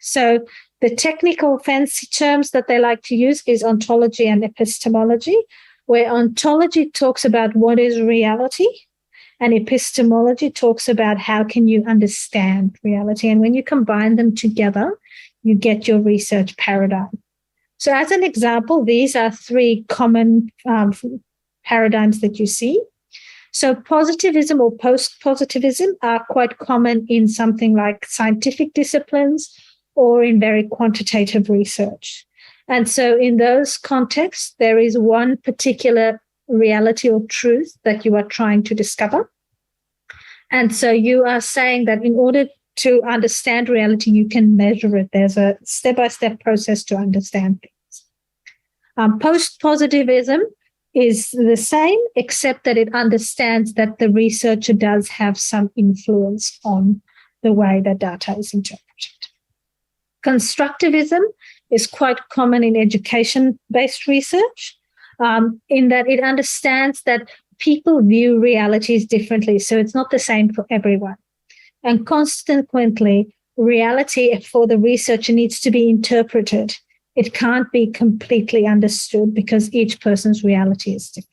Speaker 6: So the technical fancy terms that they like to use is ontology and epistemology, where ontology talks about what is reality, and epistemology talks about how can you understand reality. And when you combine them together, you get your research paradigm. So as an example, these are three common paradigms that you see. So positivism or post-positivism are quite common in something like scientific disciplines or in very quantitative research. And so in those contexts, there is one particular reality or truth that you are trying to discover. And so you are saying that in order to understand reality, you can measure it. There's a step-by-step process to understand things. Post-positivism is the same, except that it understands that the researcher does have some influence on the way that data is interpreted. Constructivism is quite common in education-based research, in that it understands that people view realities differently, so it's not the same for everyone. And consequently, reality for the researcher needs to be interpreted. It can't be completely understood because each person's reality is different.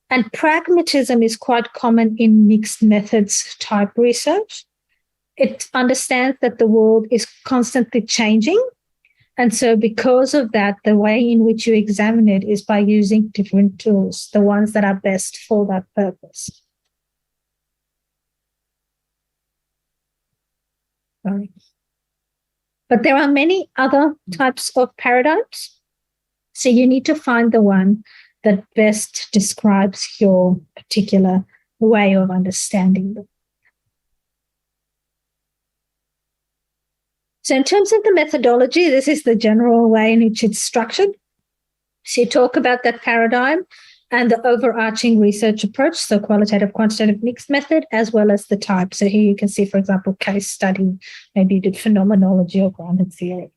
Speaker 6: And pragmatism is quite common in mixed methods type research. It understands that the world is constantly changing. And so because of that, the way in which you examine it is by using different tools, the ones that are best for that purpose. Sorry. But there are many other types of paradigms. So you need to find the one that best describes your particular way of understanding them. So in terms of the methodology, this is the general way in which it's structured. So you talk about that paradigm and the overarching research approach, so qualitative, quantitative, mixed method, as well as the type. So here you can see, for example, case study, maybe you did phenomenology or grounded theory.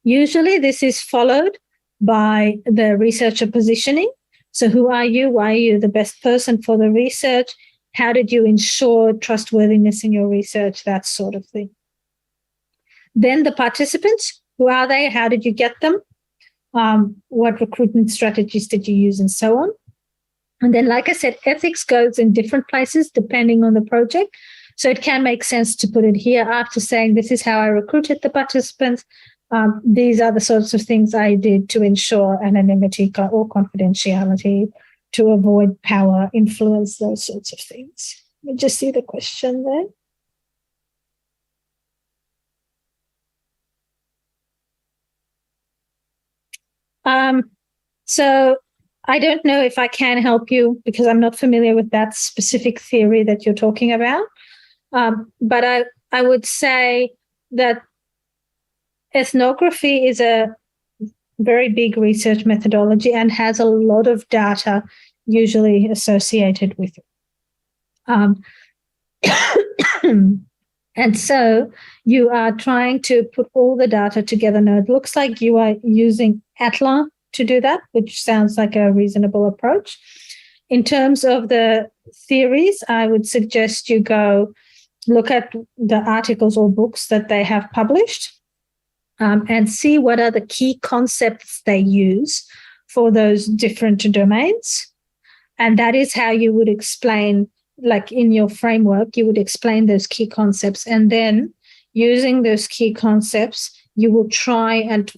Speaker 6: Usually this is followed by the researcher positioning. So who are you? Why are you the best person for the research? How did you ensure trustworthiness in your research? That sort of thing. Then the participants, who are they? How did you get them? What recruitment strategies did you use, and so on. And then, like I said, ethics goes in different places depending on the project. So it can make sense to put it here after saying, this is how I recruited the participants. These are the sorts of things I did to ensure anonymity or confidentiality, to avoid power, influence, those sorts of things. Let me just see the question there. So I don't know if I can help you because I'm not familiar with that specific theory that you're talking about. But I would say that ethnography is a very big research methodology and has a lot of data usually associated with it. And so you are trying to put all the data together. Now, it looks like you are using Atla to do that, which sounds like a reasonable approach. In terms of the theories, I would suggest you go look at the articles or books that they have published. and see what are the key concepts they use for those different domains. And that is how you would explain, like in your framework, you would explain those key concepts. And then using those key concepts, you will try and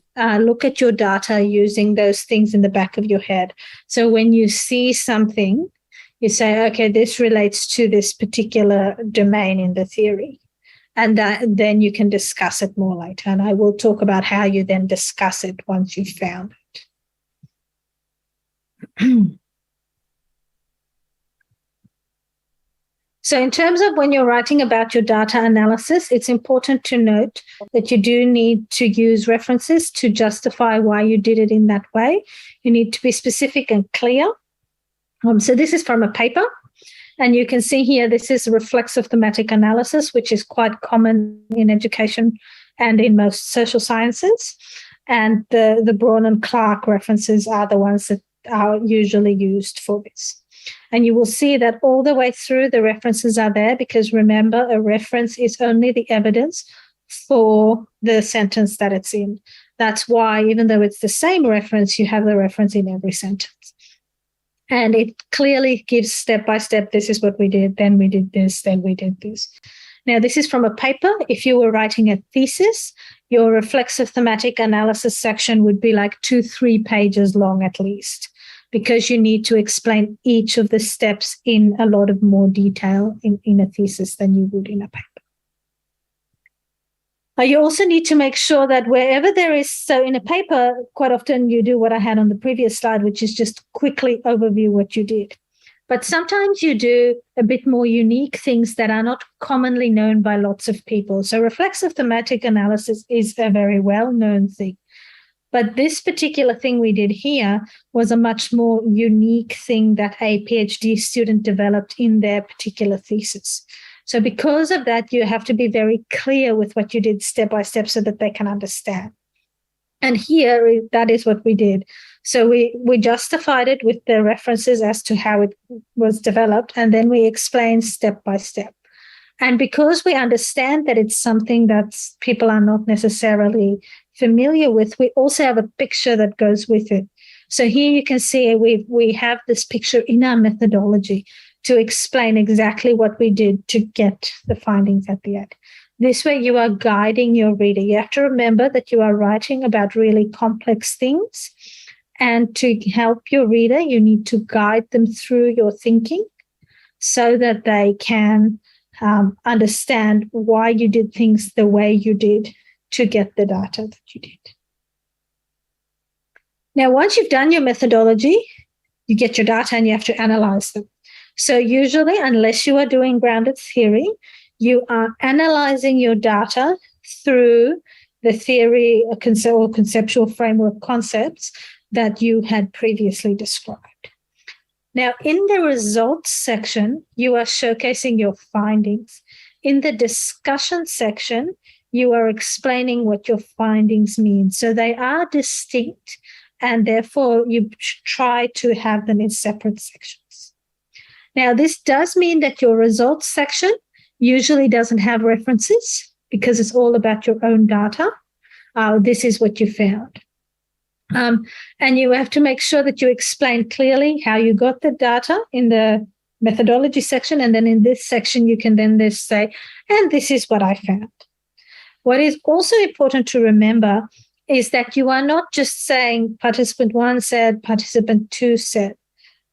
Speaker 6: look at your data using those things in the back of your head. So when you see something, you say, okay, this relates to this particular domain in the theory. And then you can discuss it more later. And I will talk about how you then discuss it once you've found it. So in terms of when you're writing about your data analysis, it's important to note that you do need to use references to justify why you did it in that way. You need to be specific and clear. So this is from a paper. And you can see here, this is reflexive thematic analysis, which is quite common in education and in most social sciences. And the Braun and Clark references are the ones that are usually used for this. And you will see that all the way through the references are there because remember, a reference is only the evidence for the sentence that it's in. That's why even though it's the same reference, you have the reference in every sentence. And it clearly gives step by step, this is what we did, then we did this, then we did this. Now, this is from a paper. If you were writing a thesis, your reflexive thematic analysis section would be like 2-3 pages long at least, because you need to explain each of the steps in a lot of more detail in a thesis than you would in a paper. You also need to make sure that wherever there is, so in a paper, quite often you do what I had on the previous slide, which is just quickly overview what you did. But sometimes you do a bit more unique things that are not commonly known by lots of people. So reflexive thematic analysis is a very well-known thing. But this particular thing we did here was a much more unique thing that a PhD student developed in their particular thesis. So because of that, you have to be very clear with what you did step by step so that they can understand. And here, that is what we did. So we justified it with the references as to how it was developed, and then we explained step by step. And because we understand that it's something that people are not necessarily familiar with, we also have a picture that goes with it. So here you can see we have this picture in our methodology to explain exactly what we did to get the findings at the end. This way you are guiding your reader. You have to remember that you are writing about really complex things, and to help your reader, you need to guide them through your thinking so that they can understand why you did things the way you did to get the data that you did. Now, once you've done your methodology, you get your data and you have to analyze them. So usually, unless you are doing grounded theory, you are analyzing your data through the theory or conceptual framework concepts that you had previously described. Now, in the results section, you are showcasing your findings. In the discussion section, you are explaining what your findings mean. So they are distinct, and therefore you try to have them in separate sections. Now, this does mean that your results section usually doesn't have references because it's all about your own data. This is what you found. And you have to make sure that you explain clearly how you got the data in the methodology section. And then in this section, you can then just say, and this is what I found. What is also important to remember is that you are not just saying participant 1 said, participant 2 said.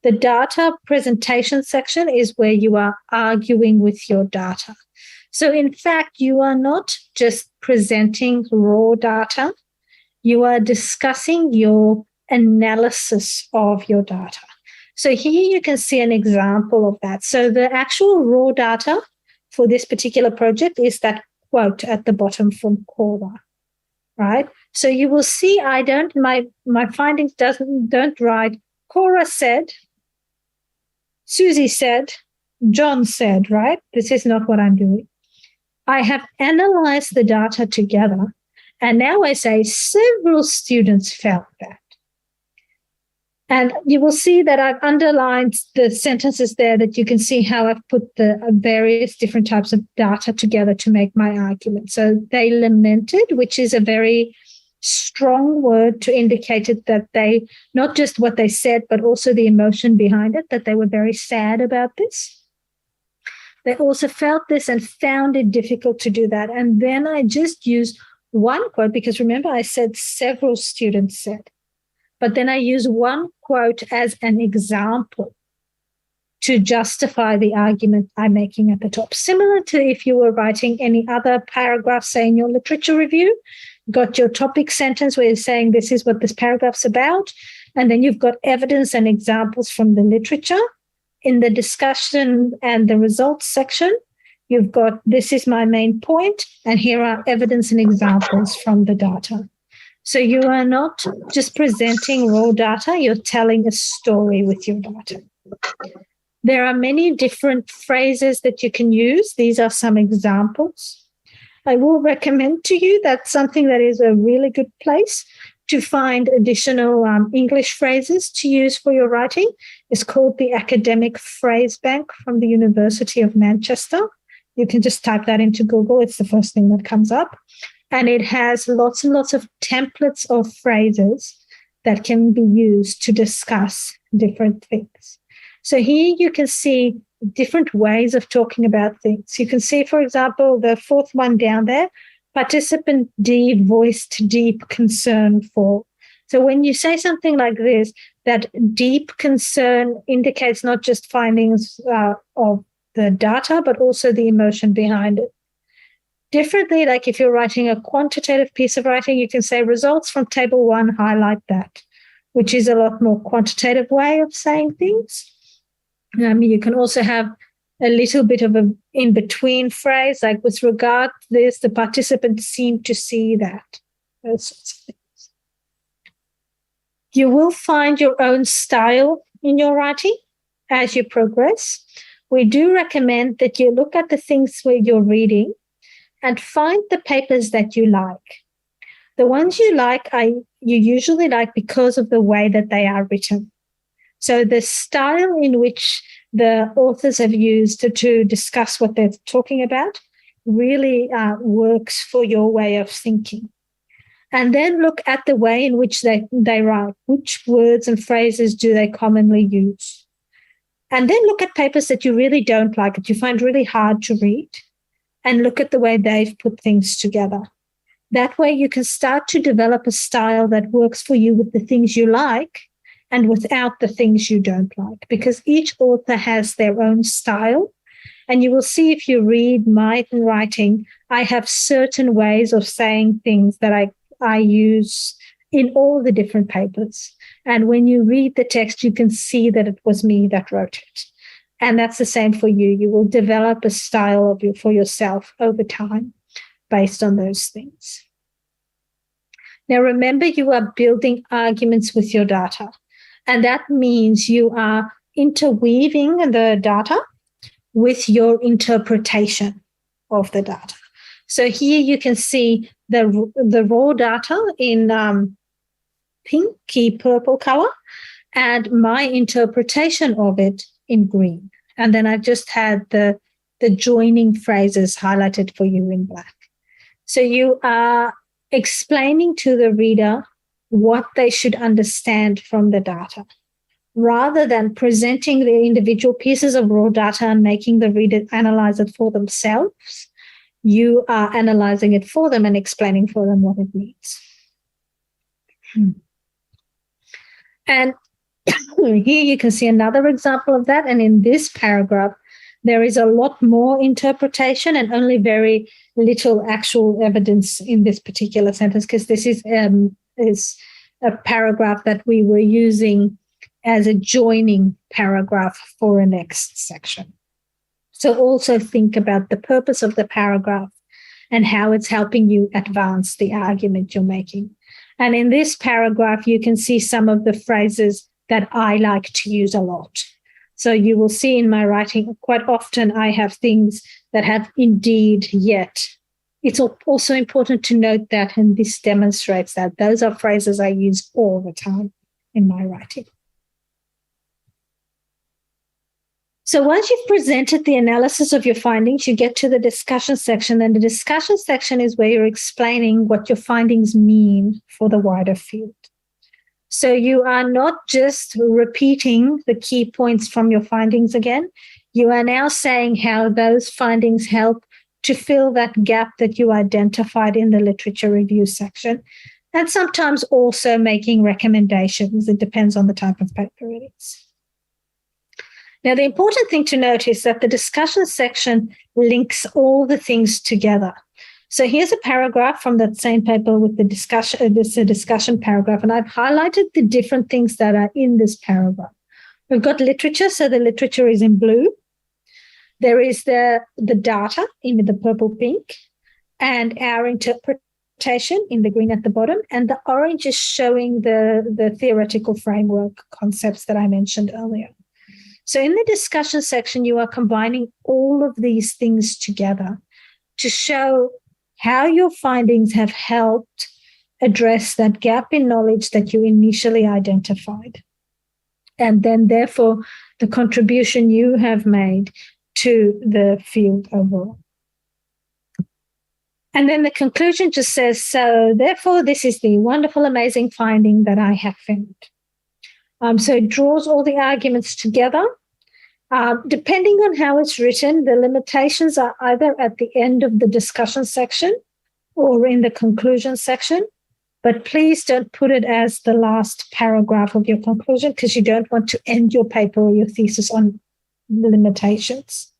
Speaker 6: The data presentation section is where you are arguing with your data. So in fact, you are not just presenting raw data, you are discussing your analysis of your data. So here you can see an example of that. So the actual raw data for this particular project is that quote at the bottom from Cora, right? So you will see my findings don't write Cora said, Susie said, John said, right? This is not what I'm doing. I have analyzed the data together, and now I say several students felt that. And you will see that I've underlined the sentences there that you can see how I've put the various different types of data together to make my argument. So they lamented, which is a very strong word to indicate it that they, not just what they said, but also the emotion behind it, that they were very sad about this. They also felt this and found it difficult to do that. And then I just used one quote, because remember I said several students said, but then I use one quote as an example to justify the argument I'm making at the top. Similar to if you were writing any other paragraph, say in your literature review, got your topic sentence where you're saying this is what this paragraph's about, and then you've got evidence and examples from the literature. In the discussion and the results section, you've got this is my main point, and here are evidence and examples from the data. So you are not just presenting raw data, you're telling a story with your data. There are many different phrases that you can use. These are some examples. I will recommend to you that something that is a really good place to find additional English phrases to use for your writing is called the Academic Phrase Bank from the University of Manchester. You can just type that into Google. It's the first thing that comes up. And it has lots and lots of templates of phrases that can be used to discuss different things. So here you can see different ways of talking about things. You can see, for example, the fourth one down there, participant D voiced deep concern for. So when you say something like this, that deep concern indicates not just findings of the data, but also the emotion behind it. Differently, like if you're writing a quantitative piece of writing, you can say results from table 1 highlight that, which is a lot more quantitative way of saying things. You can also have a little bit of an in-between phrase, like with regard to this, the participants seem to see that. Those sorts of things. You will find your own style in your writing as you progress. We do recommend that you look at the things where you're reading and find the papers that you like. The ones you like, you usually like because of the way that they are written. So the style in which the authors have used to discuss what they're talking about really works for your way of thinking. And then look at the way in which they write. Which words and phrases do they commonly use? And then look at papers that you really don't like, that you find really hard to read, and look at the way they've put things together. That way you can start to develop a style that works for you with the things you like and without the things you don't like, because each author has their own style. And you will see if you read my writing, I have certain ways of saying things that I use in all the different papers. And when you read the text, you can see that it was me that wrote it. And that's the same for you. You will develop a style for yourself over time based on those things. Now, remember, you are building arguments with your data. And that means you are interweaving the data with your interpretation of the data. So here you can see the raw data in pinky purple color and my interpretation of it in green. And then I just had the joining phrases highlighted for you in black. So you are explaining to the reader what they should understand from the data, rather than presenting the individual pieces of raw data and making the reader analyze it for themselves. You are analyzing it for them and explaining for them what it means. And here you can see another example of that. And in this paragraph, there is a lot more interpretation and only very little actual evidence in this particular sentence, because this is a paragraph that we were using as a joining paragraph for a next section. So also think about the purpose of the paragraph and how it's helping you advance the argument you're making. And in this paragraph, you can see some of the phrases that I like to use a lot. So you will see in my writing, quite often I have things that have indeed, yet. It's also important to note that, and this demonstrates that, those are phrases I use all the time in my writing. So once you've presented the analysis of your findings, you get to the discussion section, and the discussion section is where you're explaining what your findings mean for the wider field. So you are not just repeating the key points from your findings again. You are now saying how those findings help to fill that gap that you identified in the literature review section, and sometimes also making recommendations. It depends on the type of paper it is. Now, the important thing to note is that the discussion section links all the things together. So here's a paragraph from that same paper with the discussion, this is a discussion paragraph, and I've highlighted the different things that are in this paragraph. We've got literature, so the literature is in blue. There is the data in the purple pink, and our interpretation in the green at the bottom, and the orange is showing the theoretical framework concepts that I mentioned earlier. So in the discussion section, you are combining all of these things together to show how your findings have helped address that gap in knowledge that you initially identified. And then, therefore, the contribution you have made to the field overall. And then the conclusion just says, so therefore, this is the wonderful, amazing finding that I have found. So it draws all the arguments together. Depending on how it's written, the limitations are either at the end of the discussion section or in the conclusion section. But please don't put it as the last paragraph of your conclusion, because you don't want to end your paper or your thesis on the limitations.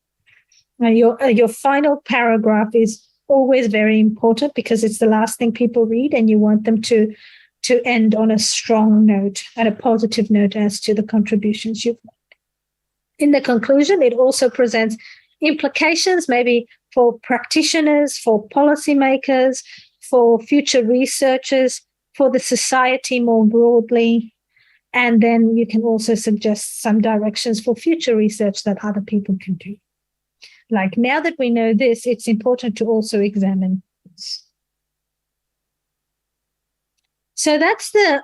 Speaker 6: Now, your final paragraph is always very important because it's the last thing people read, and you want them to end on a strong note and a positive note as to the contributions you've made. In the conclusion, it also presents implications maybe for practitioners, for policymakers, for future researchers, for the society more broadly. And then you can also suggest some directions for future research that other people can do. Like, now that we know this, it's important to also examine this. So that's the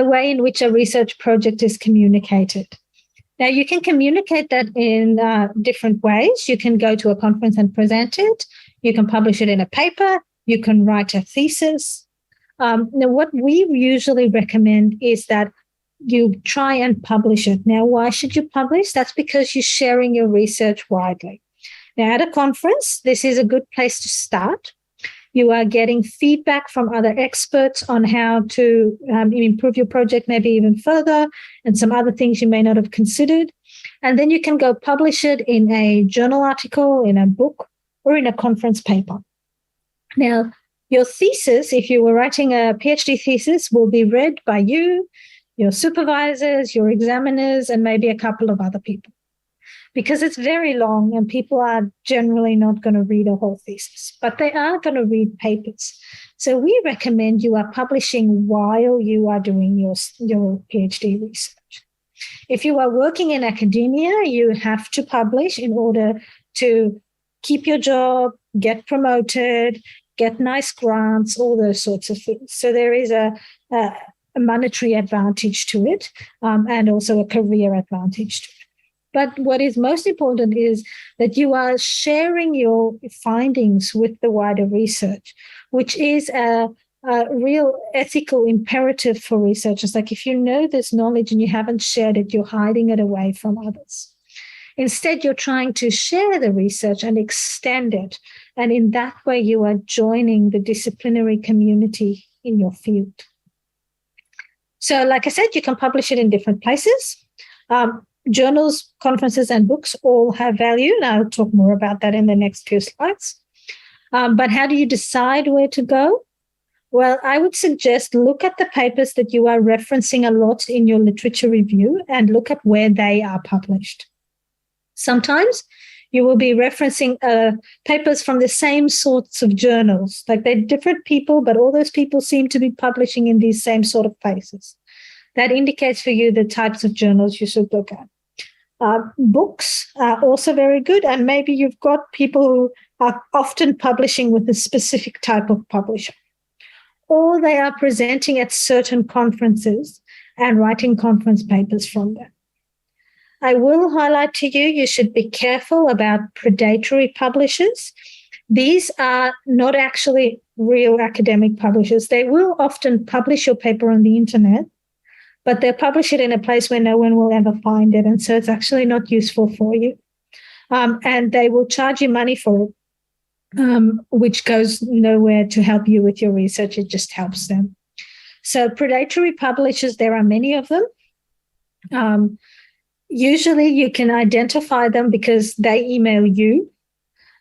Speaker 6: way in which a research project is communicated. Now, you can communicate that in different ways. You can go to a conference and present it. You can publish it in a paper. You can write a thesis. Now, what we usually recommend is that you try and publish it. Now, why should you publish? That's because you're sharing your research widely. Now, at a conference, this is a good place to start. You are getting feedback from other experts on how to improve your project maybe even further, and some other things you may not have considered. And then you can go publish it in a journal article, in a book, or in a conference paper. Now, your thesis, if you were writing a PhD thesis, will be read by you, your supervisors, your examiners, and maybe a couple of other people, because it's very long and people are generally not going to read a whole thesis, but they are going to read papers. So we recommend you are publishing while you are doing your PhD research. If you are working in academia, you have to publish in order to keep your job, get promoted, get nice grants, all those sorts of things. So there is a monetary advantage to it, and also a career advantage to it. But what is most important is that you are sharing your findings with the wider research, which is a real ethical imperative for researchers. Like, if you know this knowledge and you haven't shared it, you're hiding it away from others. Instead, you're trying to share the research and extend it. And in that way, you are joining the disciplinary community in your field. So, like I said, you can publish it in different places. Journals, conferences, and books all have value, and I'll talk more about that in the next few slides. But how do you decide where to go? Well, I would suggest look at the papers that you are referencing a lot in your literature review and look at where they are published. Sometimes you will be referencing papers from the same sorts of journals. Like, they're different people, but all those people seem to be publishing in these same sort of places. That indicates for you the types of journals you should look at. Books are also very good, and maybe you've got people who are often publishing with a specific type of publisher, or they are presenting at certain conferences and writing conference papers from them. I will highlight to you, you should be careful about predatory publishers. These are not actually real academic publishers. They will often publish your paper on the internet, but they'll publish it in a place where no one will ever find it. And so it's actually not useful for you. And they will charge you money for it, which goes nowhere to help you with your research. It just helps them. So predatory publishers, there are many of them. Usually you can identify them because they email you.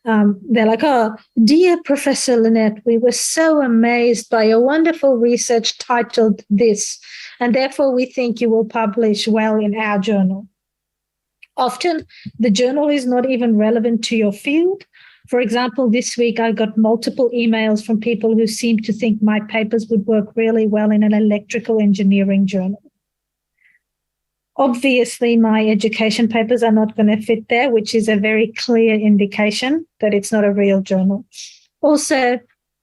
Speaker 6: They're like, oh, dear Professor Lynette, we were so amazed by your wonderful research titled this, and therefore we think you will publish well in our journal. Often the journal is not even relevant to your field. For example, this week I got multiple emails from people who seem to think my papers would work really well in an electrical engineering journal. Obviously, my education papers are not going to fit there, which is a very clear indication that it's not a real journal. Also,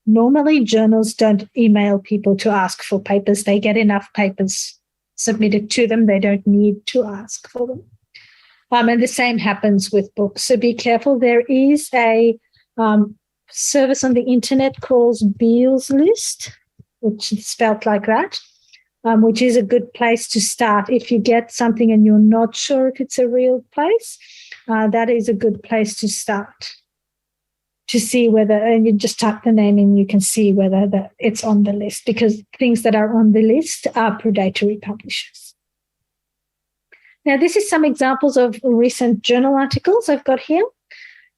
Speaker 6: normally journals don't email people to ask for papers. They get enough papers submitted to them. They don't need to ask for them. And the same happens with books. So be careful. There is a service on the internet called Beale's List, which is spelled like that. Which is a good place to start. If you get something and you're not sure if it's a real place, that is a good place to start to see whether, and you just type the name in, you can see whether it's on the list, because things that are on the list are predatory publishers. Now, this is some examples of recent journal articles I've got here.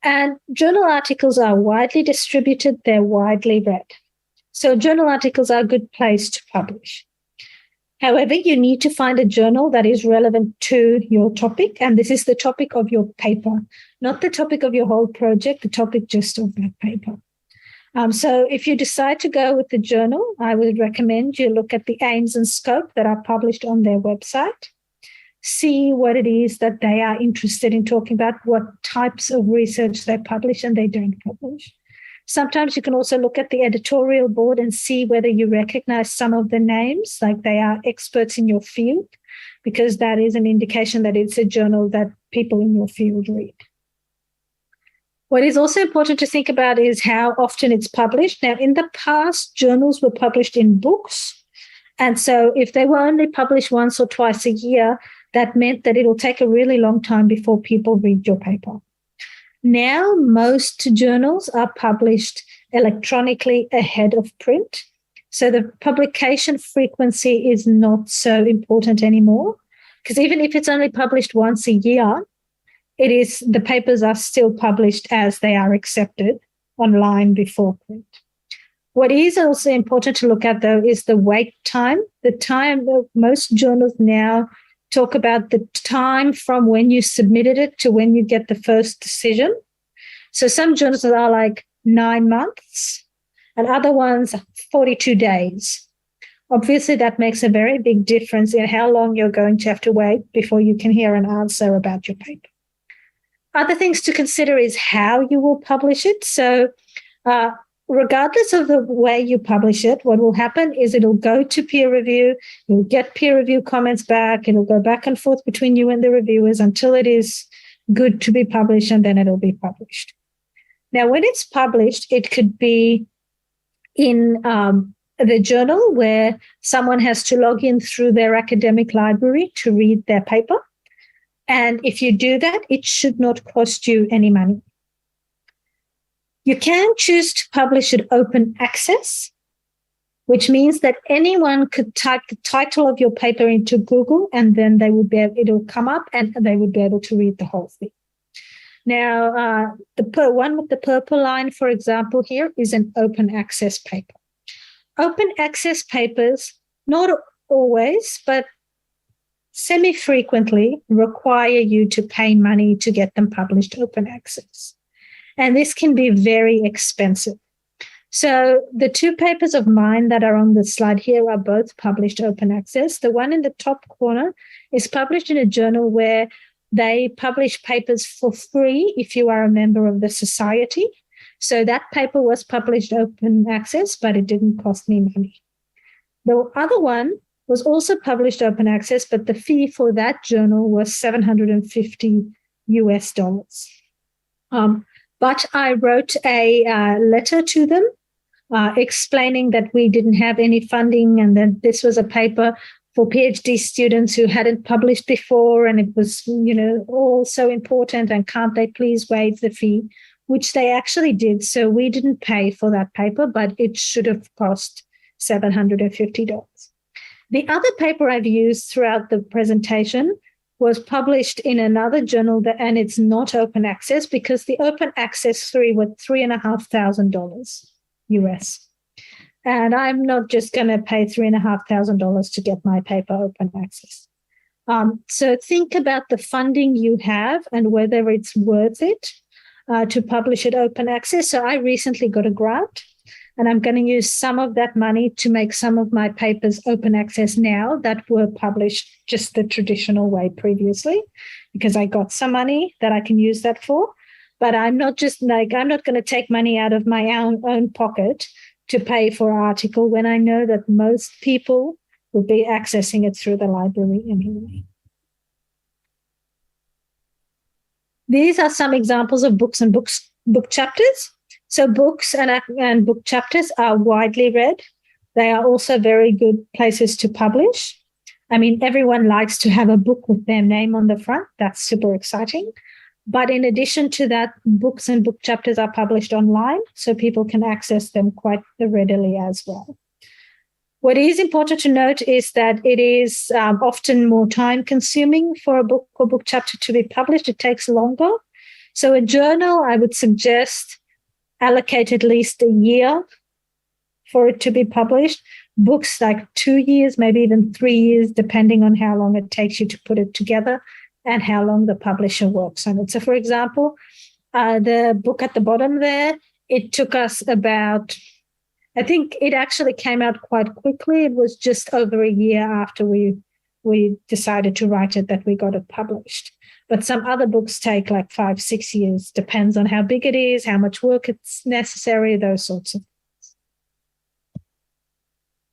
Speaker 6: And journal articles are widely distributed. They're widely read. So journal articles are a good place to publish. However, you need to find a journal that is relevant to your topic, and this is the topic of your paper, not the topic of your whole project, the topic just of that paper. So if you decide to go with the journal, I would recommend you look at the aims and scope that are published on their website, see what it is that they are interested in talking about, what types of research they publish and they don't publish. Sometimes you can also look at the editorial board and see whether you recognize some of the names, like they are experts in your field, because that is an indication that it's a journal that people in your field read. What is also important to think about is how often it's published. Now, in the past, journals were published in books. And so if they were only published once or twice a year, that meant that it'll take a really long time before people read your paper. Now, most journals are published electronically ahead of print. So the publication frequency is not so important anymore, because even if it's only published once a year, the papers are still published as they are accepted online before print. What is also important to look at, though, is the wait time. The time of most journals now talk about the time from when you submitted it to when you get the first decision. So some journals are like 9 months and other ones 42 days. Obviously, that makes a very big difference in how long you're going to have to wait before you can hear an answer about your paper. Other things to consider is how you will publish it. So regardless of the way you publish it, what will happen is it'll go to peer review, you'll get peer review comments back, it'll go back and forth between you and the reviewers until it is good to be published, and then it'll be published. Now, when it's published, it could be in the journal where someone has to log in through their academic library to read their paper. And if you do that, it should not cost you any money. You can choose to publish it open access, which means that anyone could type the title of your paper into Google and then it'll come up and they would be able to read the whole thing. Now, the one with the purple line, for example, here is an open access paper. Open access papers, not always, but semi-frequently require you to pay money to get them published open access. And this can be very expensive. So the two papers of mine that are on the slide here are both published open access. The one in the top corner is published in a journal where they publish papers for free if you are a member of the society. So that paper was published open access, but it didn't cost me money. The other one, was also published open access, but the fee for that journal was $750 US. But I wrote a letter to them explaining that we didn't have any funding and that this was a paper for PhD students who hadn't published before, and it was, all so important, and can't they please waive the fee, which they actually did. So we didn't pay for that paper, but it should have cost $750. The other paper I've used throughout the presentation was published in another journal, and it's not open access because the open access fee was $3,500 US. And I'm not just going to pay $3,500 to get my paper open access. So think about the funding you have and whether it's worth it to publish it open access. So I recently got a grant, and I'm going to use some of that money to make some of my papers open access now that were published just the traditional way previously, because I got some money that I can use that for. But I'm not going to take money out of my own pocket to pay for an article when I know that most people will be accessing it through the library anyway. These are some examples of books and book chapters. So books and book chapters are widely read. They are also very good places to publish. I mean, everyone likes to have a book with their name on the front. That's super exciting. But in addition to that, books and book chapters are published online, so people can access them quite readily as well. What is important to note is that it is often more time-consuming for a book or book chapter to be published. It takes longer. So a journal, I would suggest, allocate at least a year for it to be published. Books like 2 years, maybe even 3 years, depending on how long it takes you to put it together and how long the publisher works on it. So, for example, the book at the bottom there, it took us about, I think it actually came out quite quickly. It was just over a year after we decided to write it that we got it published. But some other books take like 5-6 years, depends on how big it is, how much work it's necessary, those sorts of things.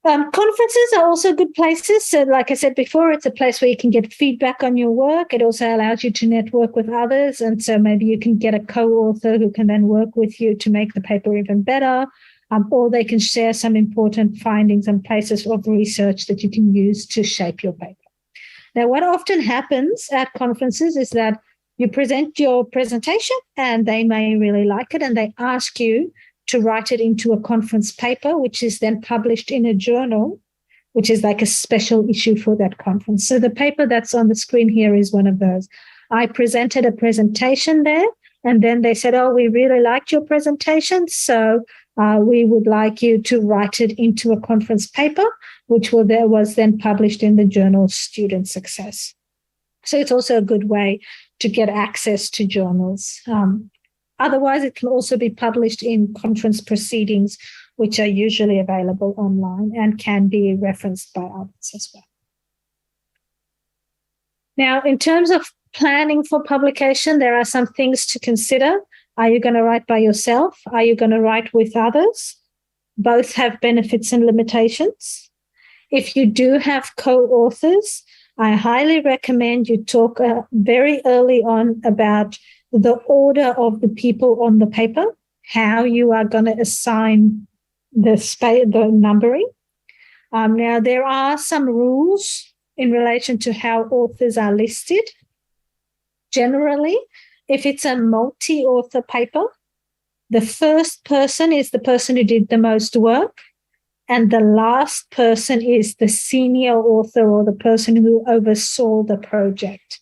Speaker 6: Conferences are also good places. So like I said before, it's a place where you can get feedback on your work. It also allows you to network with others. And so maybe you can get a co-author who can then work with you to make the paper even better. Or they can share some important findings and places of research that you can use to shape your paper. Now, what often happens at conferences is that you present your presentation and they may really like it and they ask you to write it into a conference paper, which is then published in a journal, which is like a special issue for that conference. So the paper that's on the screen here is one of those. I presented a presentation there, and then they said, oh, we really liked your presentation, so we would like you to write it into a conference paper, which was then published in the journal Student Success. So it's also a good way to get access to journals. Otherwise, it can also be published in conference proceedings, which are usually available online and can be referenced by others as well. Now, in terms of planning for publication, there are some things to consider. Are you going to write by yourself? Are you going to write with others? Both have benefits and limitations. If you do have co-authors, I highly recommend you talk very early on about the order of the people on the paper, how you are going to assign the numbering. Now, there are some rules in relation to how authors are listed. Generally, if it's a multi-author paper, the first person is the person who did the most work, and the last person is the senior author or the person who oversaw the project.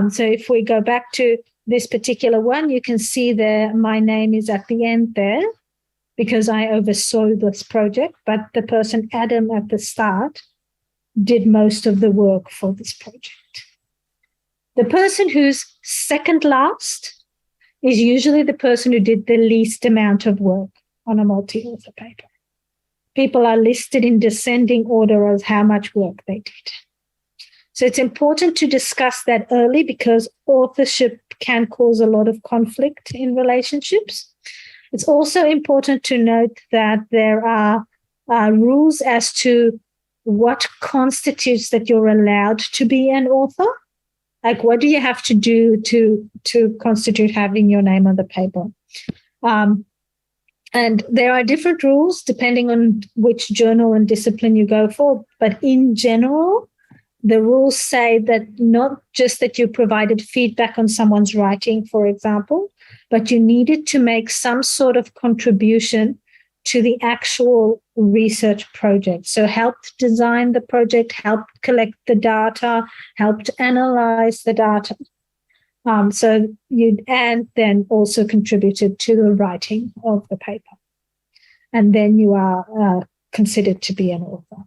Speaker 6: So if we go back to this particular one, you can see there my name is at the end there because I oversaw this project, but the person, Adam, at the start did most of the work for this project. The person who's second last is usually the person who did the least amount of work on a multi-author paper. People are listed in descending order as how much work they did. So it's important to discuss that early because authorship can cause a lot of conflict in relationships. It's also important to note that there are rules as to what constitutes that you're allowed to be an author. Like, what do you have to do to constitute having your name on the paper? And there are different rules depending on which journal and discipline you go for. But in general, the rules say that not just that you provided feedback on someone's writing, for example, but you needed to make some sort of contribution to the actual research project. So helped design the project, helped collect the data, helped analyze the data. And then also contributed to the writing of the paper. And then you are considered to be an author.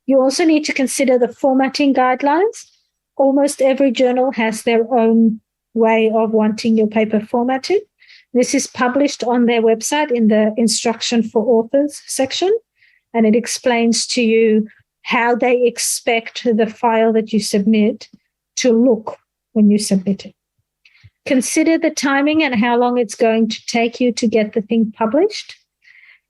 Speaker 6: You also need to consider the formatting guidelines. Almost every journal has their own way of wanting your paper formatted. This is published on their website in the Instruction for Authors section, and it explains to you how they expect the file that you submit to look when you submit it. Consider the timing and how long it's going to take you to get the thing published,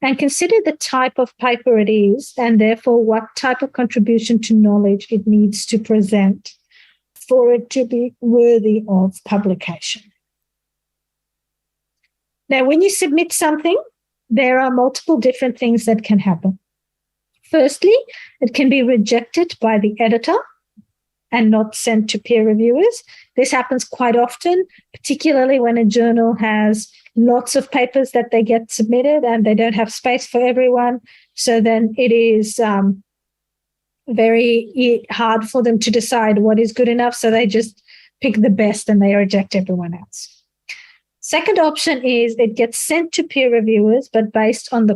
Speaker 6: and consider the type of paper it is, and therefore what type of contribution to knowledge it needs to present for it to be worthy of publication. Now, when you submit something, there are multiple different things that can happen. Firstly, it can be rejected by the editor and not sent to peer reviewers. This happens quite often, particularly when a journal has lots of papers that they get submitted and they don't have space for everyone. So then it is very hard for them to decide what is good enough. So they just pick the best and they reject everyone else. Second option is it gets sent to peer reviewers, but based on the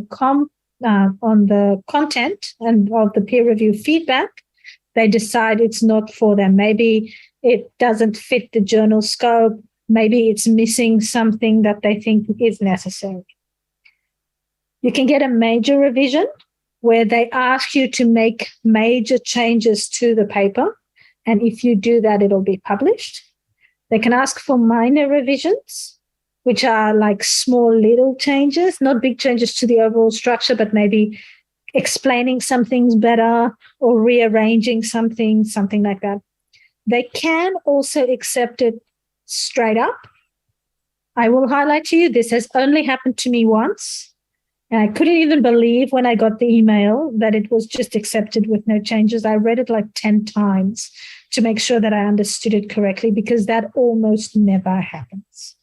Speaker 6: content and of the peer review feedback, they decide it's not for them. Maybe it doesn't fit the journal scope. Maybe it's missing something that they think is necessary. You can get a major revision where they ask you to make major changes to the paper. And if you do that, it'll be published. They can ask for minor revisions, which are like small little changes, not big changes to the overall structure, but maybe explaining some things better or rearranging something like that. They can also accept it straight up. I will highlight to you, this has only happened to me once. And I couldn't even believe when I got the email that it was just accepted with no changes. I read it like 10 times to make sure that I understood it correctly, because that almost never happens.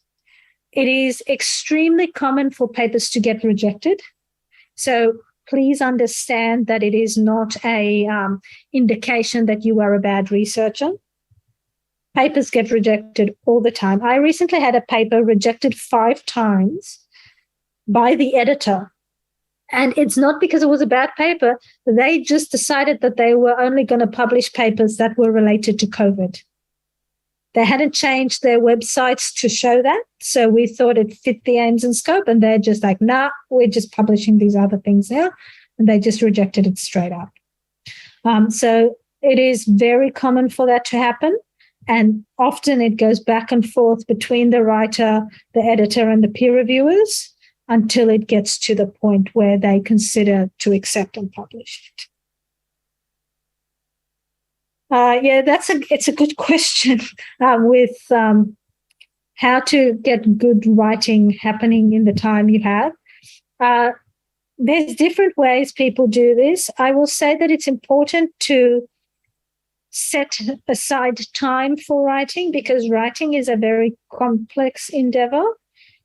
Speaker 6: It is extremely common for papers to get rejected. So please understand that it is not a indication that you are a bad researcher. Papers get rejected all the time. I recently had a paper rejected 5 times by the editor. And it's not because it was a bad paper. They just decided that they were only going to publish papers that were related to COVID. They hadn't changed their websites to show that. So we thought it fit the aims and scope. And they're just like, nah, we're just publishing these other things now. And they just rejected it straight up. So it is very common for that to happen. And often it goes back and forth between the writer, the editor, and the peer reviewers until it gets to the point where they consider to accept and publish it. It's a good question with how to get good writing happening in the time you have. There's different ways people do this. I will say that it's important to set aside time for writing, because writing is a very complex endeavor.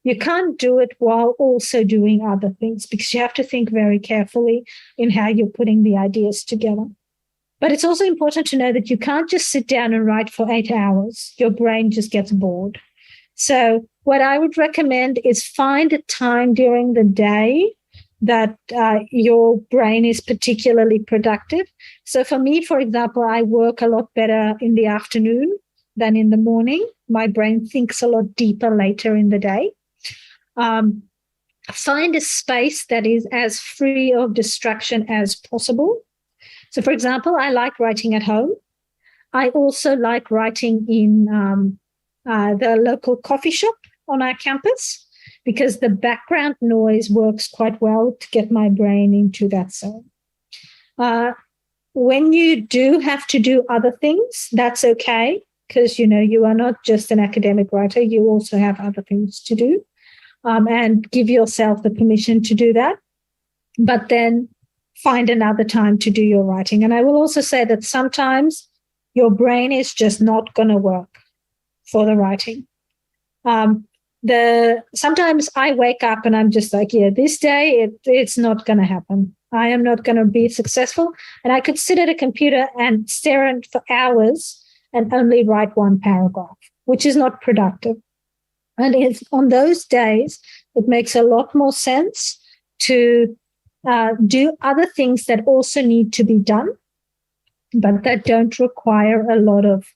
Speaker 6: You can't do it while also doing other things, because you have to think very carefully in how you're putting the ideas together. But it's also important to know that you can't just sit down and write for 8 hours. Your brain just gets bored. So what I would recommend is find a time during the day that your brain is particularly productive. So for me, for example, I work a lot better in the afternoon than in the morning. My brain thinks a lot deeper later in the day. Find a space that is as free of distraction as possible. So, for example, I like writing at home. I also like writing in the local coffee shop on our campus, because the background noise works quite well to get my brain into that zone. when you do have to do other things, that's okay, because, you are not just an academic writer, you also have other things to do, and give yourself the permission to do that. But then find another time to do your writing. And I will also say that sometimes your brain is just not going to work for the writing. Sometimes I wake up and I'm just like, this day it's not going to happen. I am not going to be successful. And I could sit at a computer and stare at it for hours and only write one paragraph, which is not productive. And on those days, it makes a lot more sense to do other things that also need to be done, but that don't require a lot of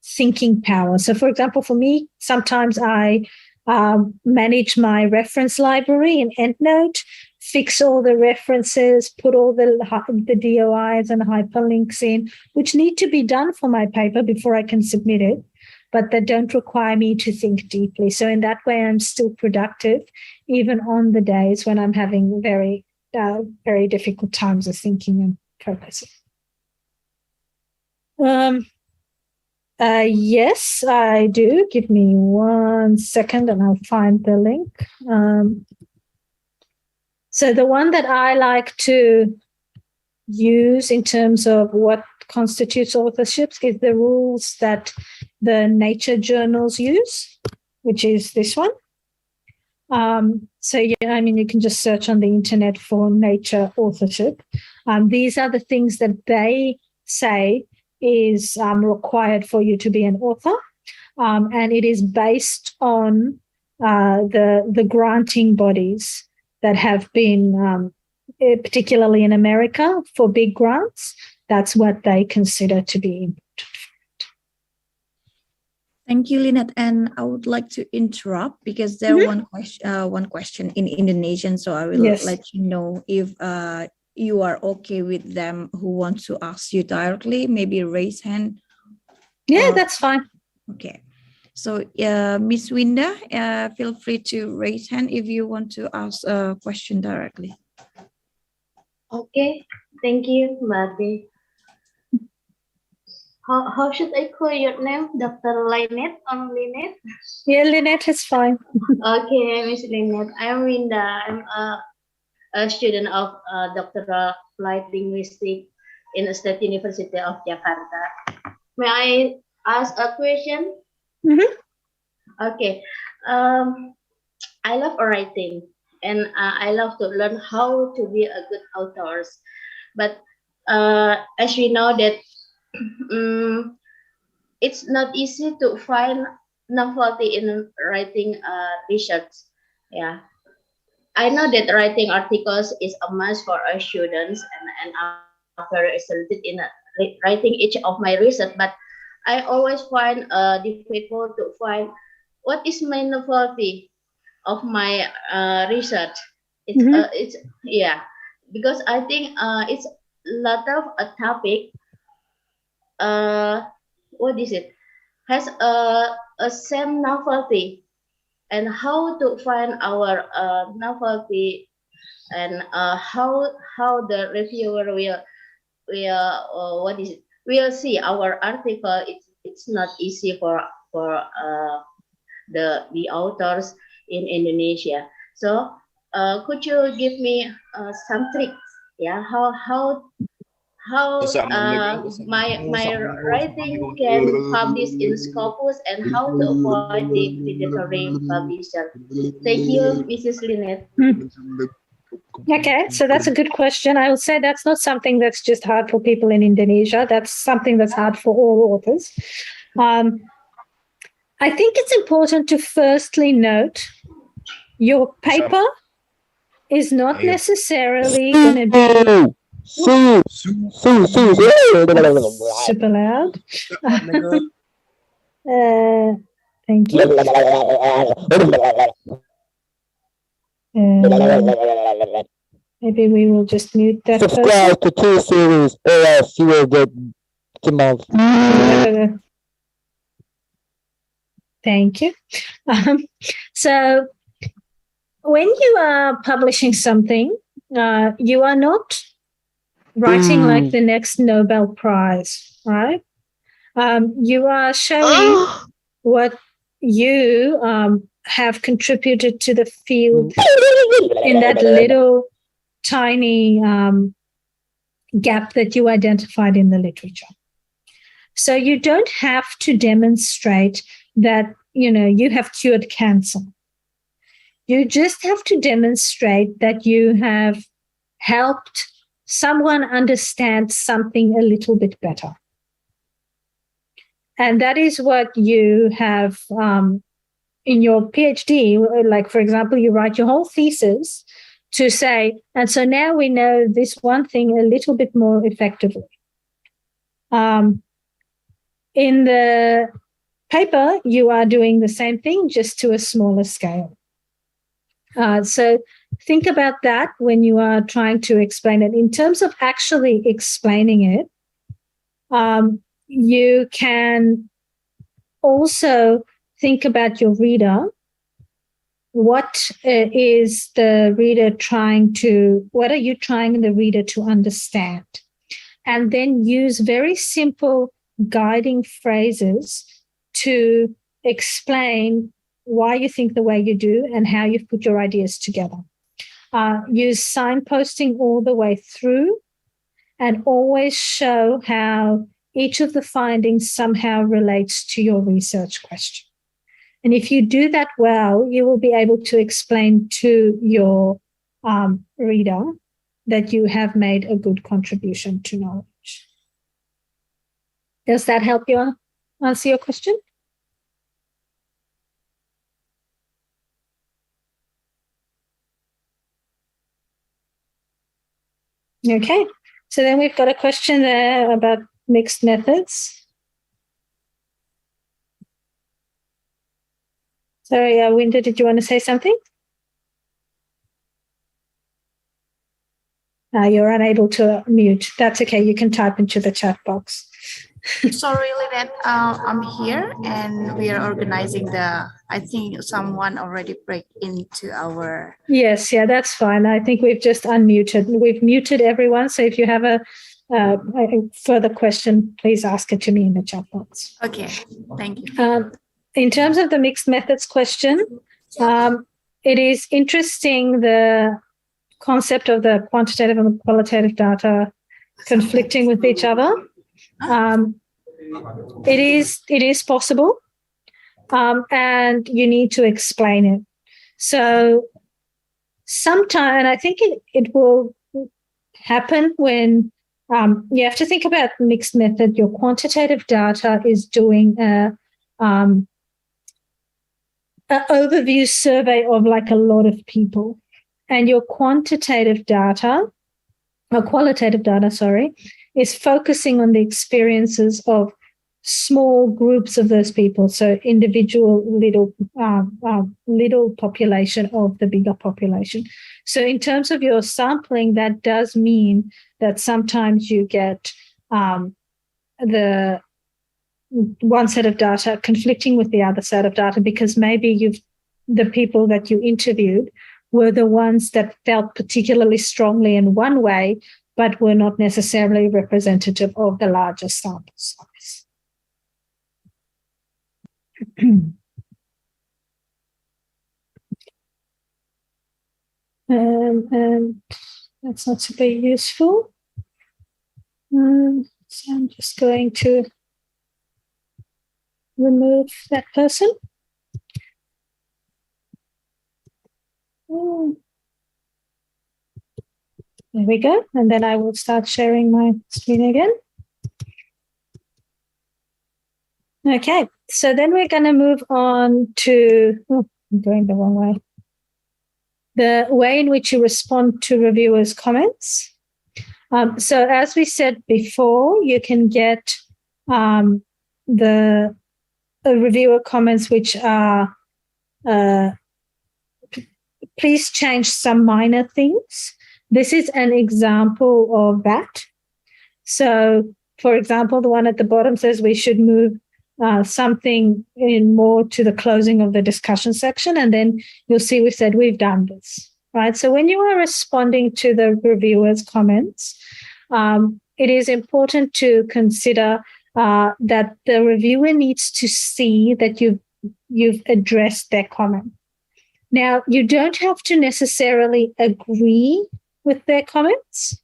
Speaker 6: thinking power. So, for example, for me, sometimes I manage my reference library in EndNote, fix all the references, put all the DOIs and hyperlinks in, which need to be done for my paper before I can submit it, but that don't require me to think deeply. So in that way, I'm still productive, even on the days when I'm having very, very difficult times of thinking and focusing. Yes, I do. Give me 1 second and I'll find the link. So the one that I like to use in terms of what constitutes authorship is the rules that the nature journals use, which is this one. You can just search on the internet for nature authorship. These are the things that they say is required for you to be an author, and it is based on the granting bodies that have been, particularly in America, for big grants. That's what they consider to be important.
Speaker 4: Thank you, Lynette. And I would like to interrupt because there one question in Indonesian, so I will let you know if you are okay with them who want to ask you directly. Maybe raise hand.
Speaker 6: Yeah, that's fine.
Speaker 4: Okay. So, Miss Winda, feel free to raise hand if you want to ask a question directly.
Speaker 8: Okay, thank you, Mbak. How should I call your name? Dr. Lynette or Lynette?
Speaker 6: Yeah, Lynette is fine.
Speaker 8: Okay, Miss Lynette. I'm Winda. I'm a student of doctoral applied linguistics in the State University of Jakarta. May I ask a question?
Speaker 6: Mm-hmm.
Speaker 8: Okay. I love writing and I love to learn how to be a good author. But as we know that it's not easy to find novelty in writing research. Yeah. I know that writing articles is a must for our students, and I'm very interested in writing each of my research, but I always find difficult to find what is my novelty of my research. It's because I think it's a lot of a topic. What is it? Has a same novelty, and how to find our novelty, and how the reviewer will see our article. It's not easy for the authors in Indonesia. So could you give me some tricks? Yeah, how my writing can publish in Scopus, and how to avoid the predatory publisher. Thank you, Mrs. Lynette.
Speaker 6: Okay, so that's a good question. I would say that's not something that's just hard for people in Indonesia. That's something that's hard for all authors. I think it's important to firstly note your paper is not necessarily going to be super loud. Thank you. Maybe we will just mute that person.
Speaker 9: Subscribe to 2 series, or else you will get demolished.
Speaker 6: Thank you. So when you are publishing something, you are not writing like the next Nobel Prize, right? You are showing what you have contributed to the field in that little tiny gap that you identified in the literature. So you don't have to demonstrate that, you have cured cancer. You just have to demonstrate that you have helped someone understand something a little bit better. And that is what you have in your PhD. Like, for example, you write your whole thesis to say, and so now we know this one thing a little bit more effectively. In the paper, you are doing the same thing, just to a smaller scale. So think about that when you are trying to explain it. In terms of actually explaining it, you can also think about your reader. What is the reader what are you trying the reader to understand? And then use very simple guiding phrases to explain why you think the way you do and how you've put your ideas together. Use signposting all the way through, and always show how each of the findings somehow relates to your research question. And if you do that well, you will be able to explain to your reader that you have made a good contribution to knowledge. Does that help you answer your question? Okay, so then we've got a question there about mixed methods. Sorry, Winter, did you want to say something? You're unable to mute. That's okay. You can type into the chat box.
Speaker 10: So really that I'm here and we are organizing I think someone already break into our...
Speaker 6: Yes, yeah, that's fine. I think we've just unmuted. We've muted everyone. So if you have a further question, please ask it to me in the chat box.
Speaker 10: Okay, thank you.
Speaker 6: In terms of the mixed methods question, it is interesting the concept of the quantitative and the qualitative data conflicting with each other. It is possible, and you need to explain it. So sometime, and I think it will happen when you have to think about mixed method. Your quantitative data is doing an overview survey of like a lot of people, and your qualitative data, is focusing on the experiences of small groups of those people, so individual little population of the bigger population. So in terms of your sampling, that does mean that sometimes you get the one set of data conflicting with the other set of data, because maybe the people that you interviewed were the ones that felt particularly strongly in one way, but were not necessarily representative of the larger sample size. And that's not super useful. So I'm just going to remove that person. There we go. And then I will start sharing my screen again. Okay, so then we're going to move on to, I'm going the wrong way. The way in which you respond to reviewers' comments. So as we said before, you can get the reviewer comments which are, please change some minor things. This is an example of that. So, for example, the one at the bottom says we should move something in more to the closing of the discussion section, and then you'll see we said we've done this, right? So when you are responding to the reviewers' comments, it is important to consider that the reviewer needs to see that you've addressed their comment. Now, you don't have to necessarily agree with their comments.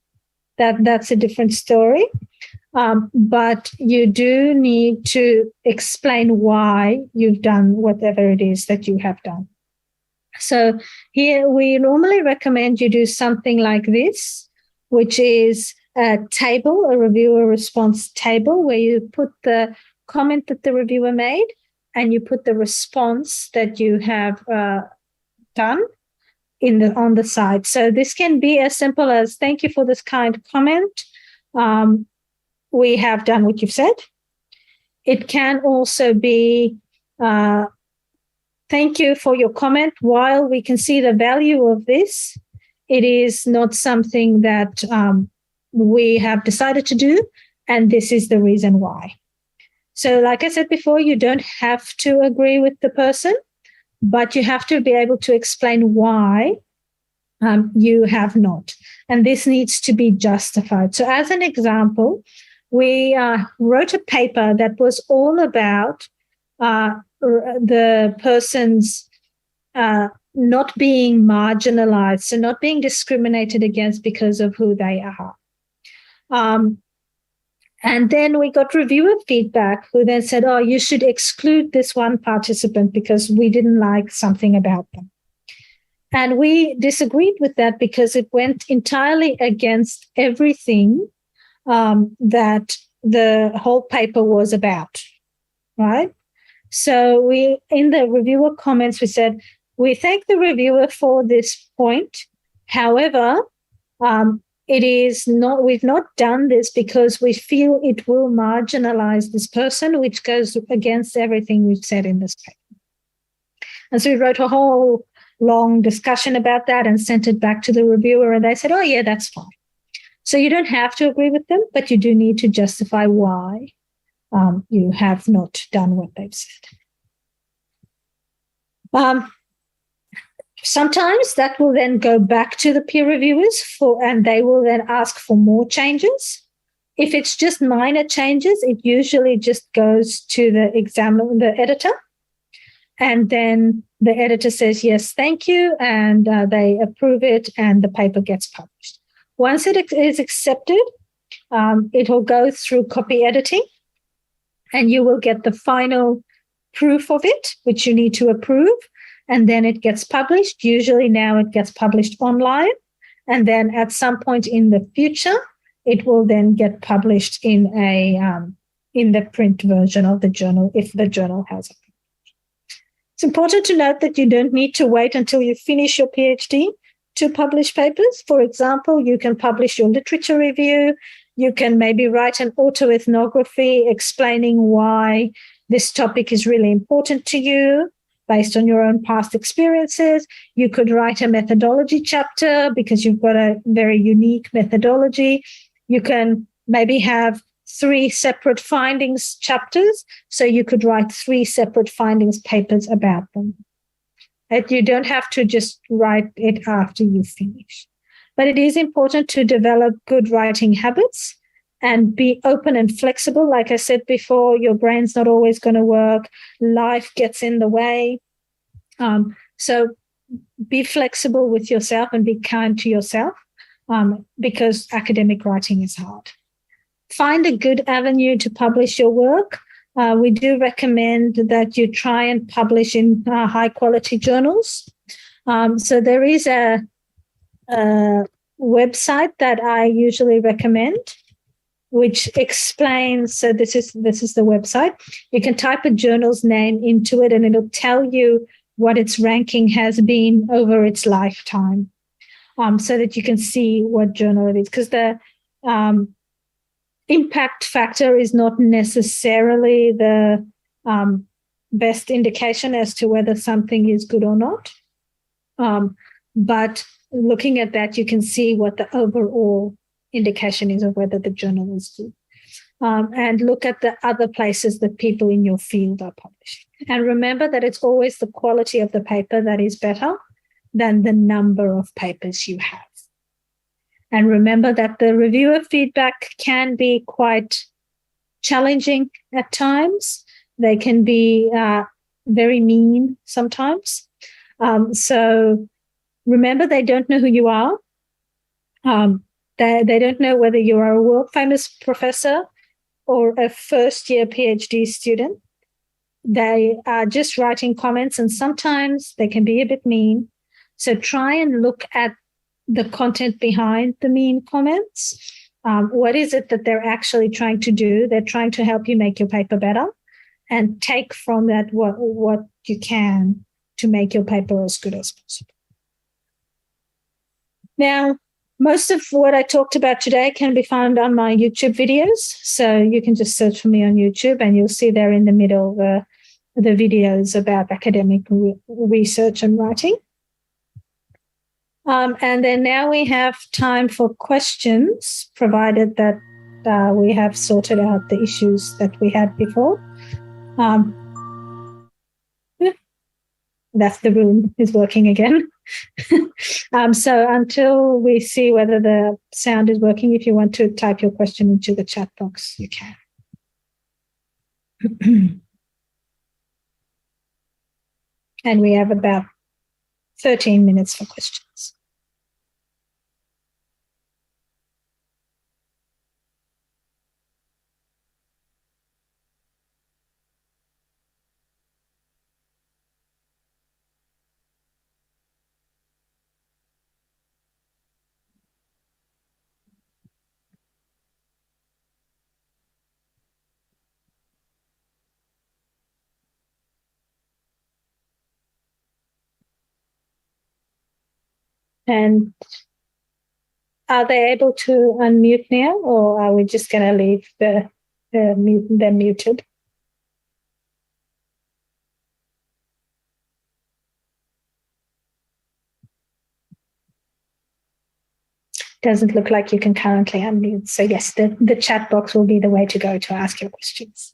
Speaker 6: That's a different story. But you do need to explain why you've done whatever it is that you have done. So here we normally recommend you do something like this, which is a table, a reviewer response table, where you put the comment that the reviewer made and you put the response that you have done on the side. So this can be as simple as, thank you for this kind comment. We have done what you've said. It can also be, thank you for your comment. While we can see the value of this, it is not something that we have decided to do, and this is the reason why. So like I said before, you don't have to agree with the person, but you have to be able to explain why you have not. And this needs to be justified. So as an example, we wrote a paper that was all about the person's not being marginalized, so not being discriminated against because of who they are. And then we got reviewer feedback who then said, oh, you should exclude this one participant because we didn't like something about them. And we disagreed with that because it went entirely against everything that the whole paper was about, right? So we, in the reviewer comments, we said, we thank the reviewer for this point. However, it is not, we've not done this because we feel it will marginalize this person, which goes against everything we've said in this paper. And so we wrote a whole long discussion about that and sent it back to the reviewer, and they said, oh, yeah, that's fine. So you don't have to agree with them, but you do need to justify why you have not done what they've said. Sometimes that will then go back to the peer reviewers and they will then ask for more changes. If it's just minor changes, it usually just goes to the editor. And then the editor says, yes, thank you. And they approve it and the paper gets published. Once it is accepted, it will go through copy editing and you will get the final proof of it, which you need to approve. And then it gets published. Usually now it gets published online. And then at some point in the future, it will then get published in the print version of the journal, if the journal has it. It's important to note that you don't need to wait until you finish your PhD to publish papers. For example, you can publish your literature review. You can maybe write an autoethnography explaining why this topic is really important to you based on your own past experiences. You could write a methodology chapter because you've got a very unique methodology. You can maybe have 3 separate findings chapters, so you could write 3 separate findings papers about them. And you don't have to just write it after you finish. But it is important to develop good writing habits and be open and flexible. Like I said before, your brain's not always going to work. Life gets in the way. So be flexible with yourself and be kind to yourself because academic writing is hard. Find a good avenue to publish your work. We do recommend that you try and publish in high-quality journals. So there is a website that I usually recommend, which explains. So this is the website. You can type a journal's name into it, and it'll tell you what its ranking has been over its lifetime, so that you can see what journal it is. Because the impact factor is not necessarily the best indication as to whether something is good or not. But looking at that, you can see what the overall indication is of whether the journal is good. And look at the other places that people in your field are publishing. And remember that it's always the quality of the paper that is better than the number of papers you have. And remember that the reviewer feedback can be quite challenging at times. They can be very mean sometimes. So remember, they don't know who you are. They don't know whether you are a world-famous professor or a first-year PhD student. They are just writing comments, and sometimes they can be a bit mean. So try and look at the content behind the mean comments. What is it that they're actually trying to do? They're trying to help you make your paper better, and take from that what you can to make your paper as good as possible. Now, most of what I talked about today can be found on my YouTube videos. So you can just search for me on YouTube, and you'll see there in the middle the videos about academic research and writing. And then now we have time for questions, provided that we have sorted out the issues that we had before. That's the room is working again. So until we see whether the sound is working, if you want to type your question into the chat box, you can. And we have about 13 minutes for questions. And are they able to unmute now, or are we just going to leave them muted? Doesn't look like you can currently unmute. So yes, the chat box will be the way to go to ask your questions.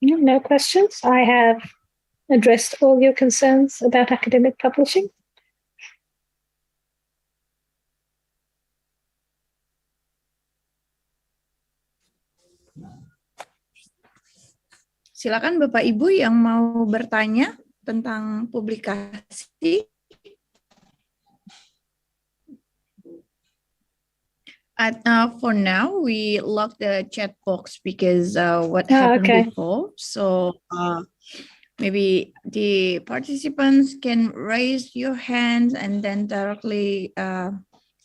Speaker 6: No questions. I have addressed all your concerns about academic publishing.
Speaker 4: Silakan Bapak Ibu yang mau bertanya tentang publikasi. For now, we lock the chat box because what happened before. So maybe the participants can raise your hands and then directly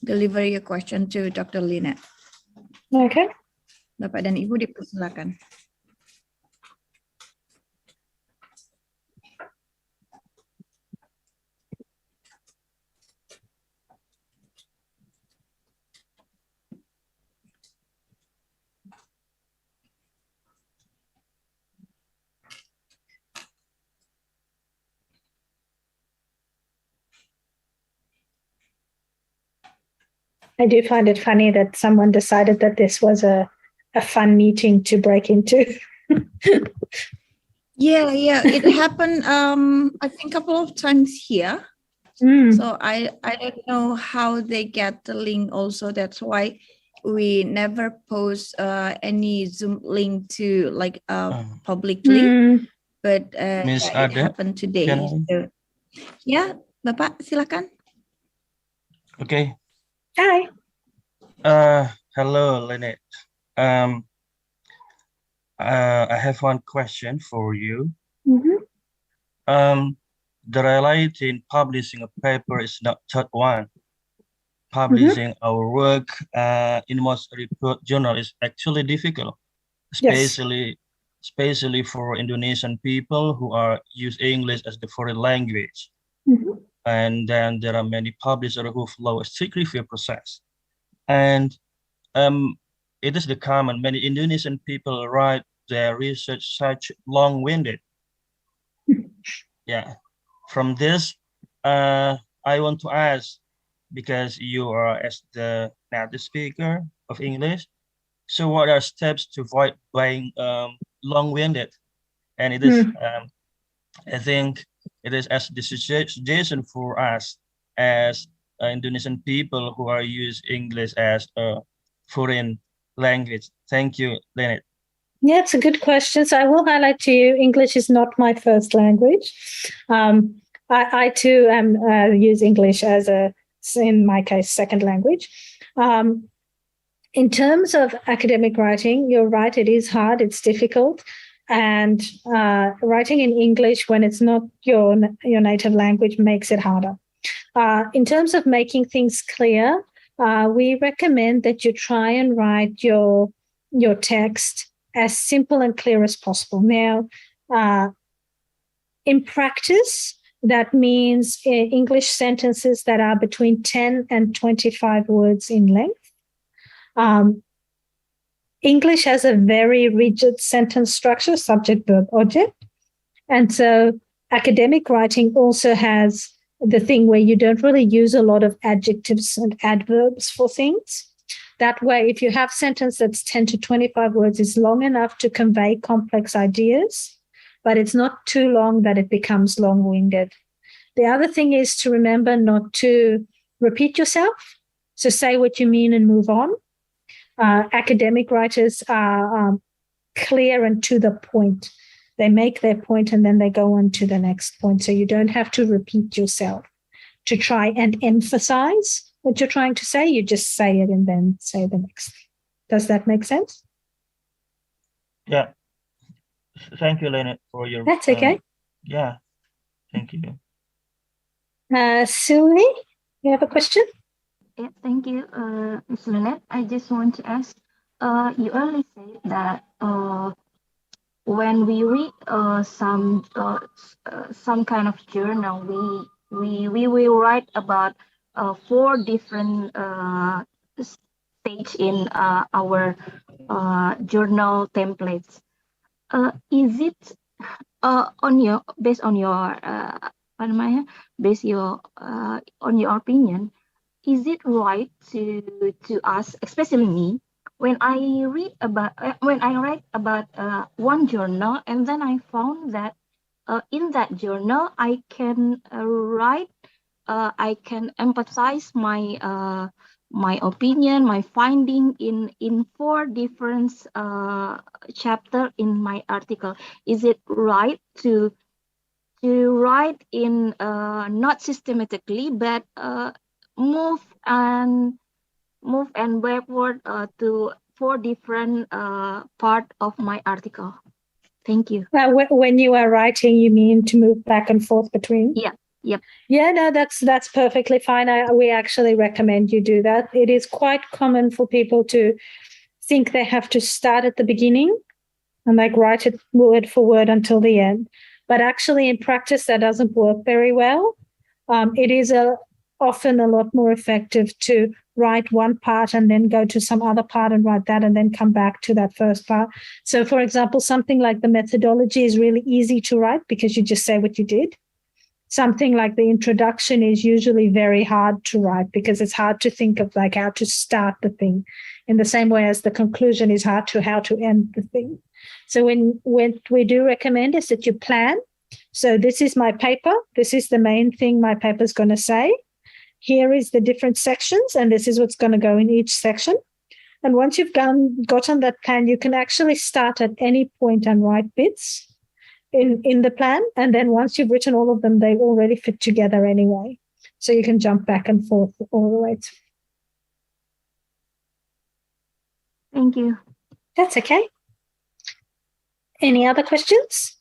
Speaker 4: deliver your question to Dr. Lina.
Speaker 6: Okay.
Speaker 4: Bapak dan Ibu dipersilakan.
Speaker 6: I do find it funny that someone decided that this was a fun meeting to break into.
Speaker 4: Yeah, it happened, I think a couple of times here. So I don't know how they get the link also. That's why we never post any Zoom link to like publicly. But
Speaker 11: Miss
Speaker 4: it
Speaker 11: Ada,
Speaker 4: happened today. So, yeah, Bapak, silakan.
Speaker 11: Okay.
Speaker 6: Hi.
Speaker 11: Hello, Lynette. I have one question for you. The reality in publishing a paper is not third one. Publishing our work in most report journal is actually difficult. especially for Indonesian people who are use English as the foreign language. And then there are many publishers who follow a strict review process. And it is the common, many Indonesian people write their research such long-winded. Yeah. From this, I want to ask, because you are as the native speaker of English, so what are steps to avoid being long-winded? And it is, I think, it is as the suggestion for us as Indonesian people who are use English as a foreign language. Thank you, Leonard.
Speaker 6: Yeah, it's a good question. So I will highlight to you, English is not my first language. I too use English as in my case, second language. In terms of academic writing, you're right, it is hard, it's difficult. And writing in English when it's not your native language makes it harder. In terms of making things clear, we recommend that you try and write your text as simple and clear as possible. Now, in practice, that means English sentences that are between 10 and 25 words in length. English has a very rigid sentence structure, subject, verb, object. And so academic writing also has the thing where you don't really use a lot of adjectives and adverbs for things. That way, if you have a sentence that's 10 to 25 words, it's long enough to convey complex ideas, but it's not too long that it becomes long-winded. The other thing is to remember not to repeat yourself. So say what you mean and move on. Academic writers are clear and to the point. They make their point and then they go on to the next point. So you don't have to repeat yourself to try and emphasize what you're trying to say. You just say it and then say the next thing. Does that make sense?
Speaker 11: Yeah. Thank you, Leonard, for your...
Speaker 6: That's okay.
Speaker 11: Yeah. Thank you.
Speaker 6: Sylvie, you have a question?
Speaker 12: Yeah, thank you, Ms. Lynette. I just want to ask, you earlier said that when we read some kind of journal, we will write about 4 different stage in our journal templates. Is it based on your opinion? Is it right to ask, especially me, when I write about one journal, and then I found that in that journal I can write, I can emphasize my my opinion, my finding in 4 different chapters in my article. Is it right to write in not systematically, but move and backward to 4 different part of my article? Thank you.
Speaker 6: When you are writing, you mean to move back and forth between?
Speaker 12: Yeah. Yep.
Speaker 6: Yeah, no, that's perfectly fine. We actually recommend you do that. It is quite common for people to think they have to start at the beginning and like write it word for word until the end. But actually in practice, that doesn't work very well. It is often a lot more effective to write one part and then go to some other part and write that and then come back to that first part. So for example, something like the methodology is really easy to write because you just say what you did. Something like the introduction is usually very hard to write because it's hard to think of like how to start the thing in the same way as the conclusion is hard to how to end the thing. So when we do recommend is that you plan. So this is my paper. This is the main thing my paper is going to say. Here is the different sections, and this is what's going to go in each section. And once you've gotten that plan, you can actually start at any point and write bits in the plan. And then once you've written all of them, they already fit together anyway. So you can jump back and forth all the way through.
Speaker 12: Thank you.
Speaker 6: That's okay. Any other questions?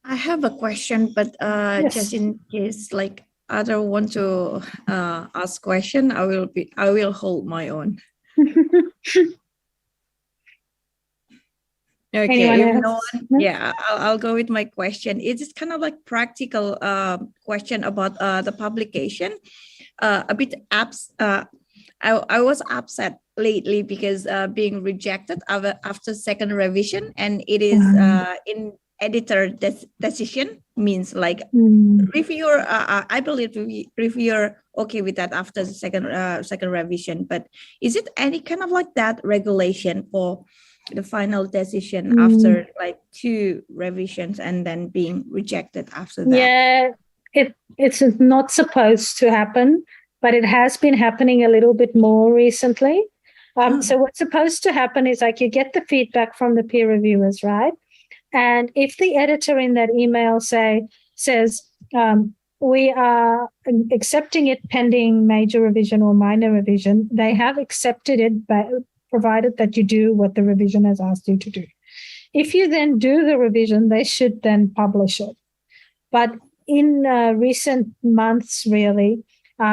Speaker 4: I have a question, but
Speaker 6: Yes.
Speaker 4: just in case like other want to ask question, I will hold my own. Okay,
Speaker 6: Anyone
Speaker 4: if no
Speaker 6: else?
Speaker 4: one,
Speaker 6: No?
Speaker 4: yeah, I'll go with my question. It is kind of like practical question about the publication. A bit I was upset lately because being rejected after second revision, and it is in editor decision, means like reviewer. I believe reviewer okay with that after the second revision, but is it any kind of like that regulation for the final decision after like 2 revisions and then being rejected after that?
Speaker 6: Yeah, it's not supposed to happen, but it has been happening a little bit more recently. So what's supposed to happen is like you get the feedback from the peer reviewers, right? And if the editor in that email says, we are accepting it pending major revision or minor revision, they have accepted it, provided that you do what the revision has asked you to do. If you then do the revision, they should then publish it. But in recent months, really,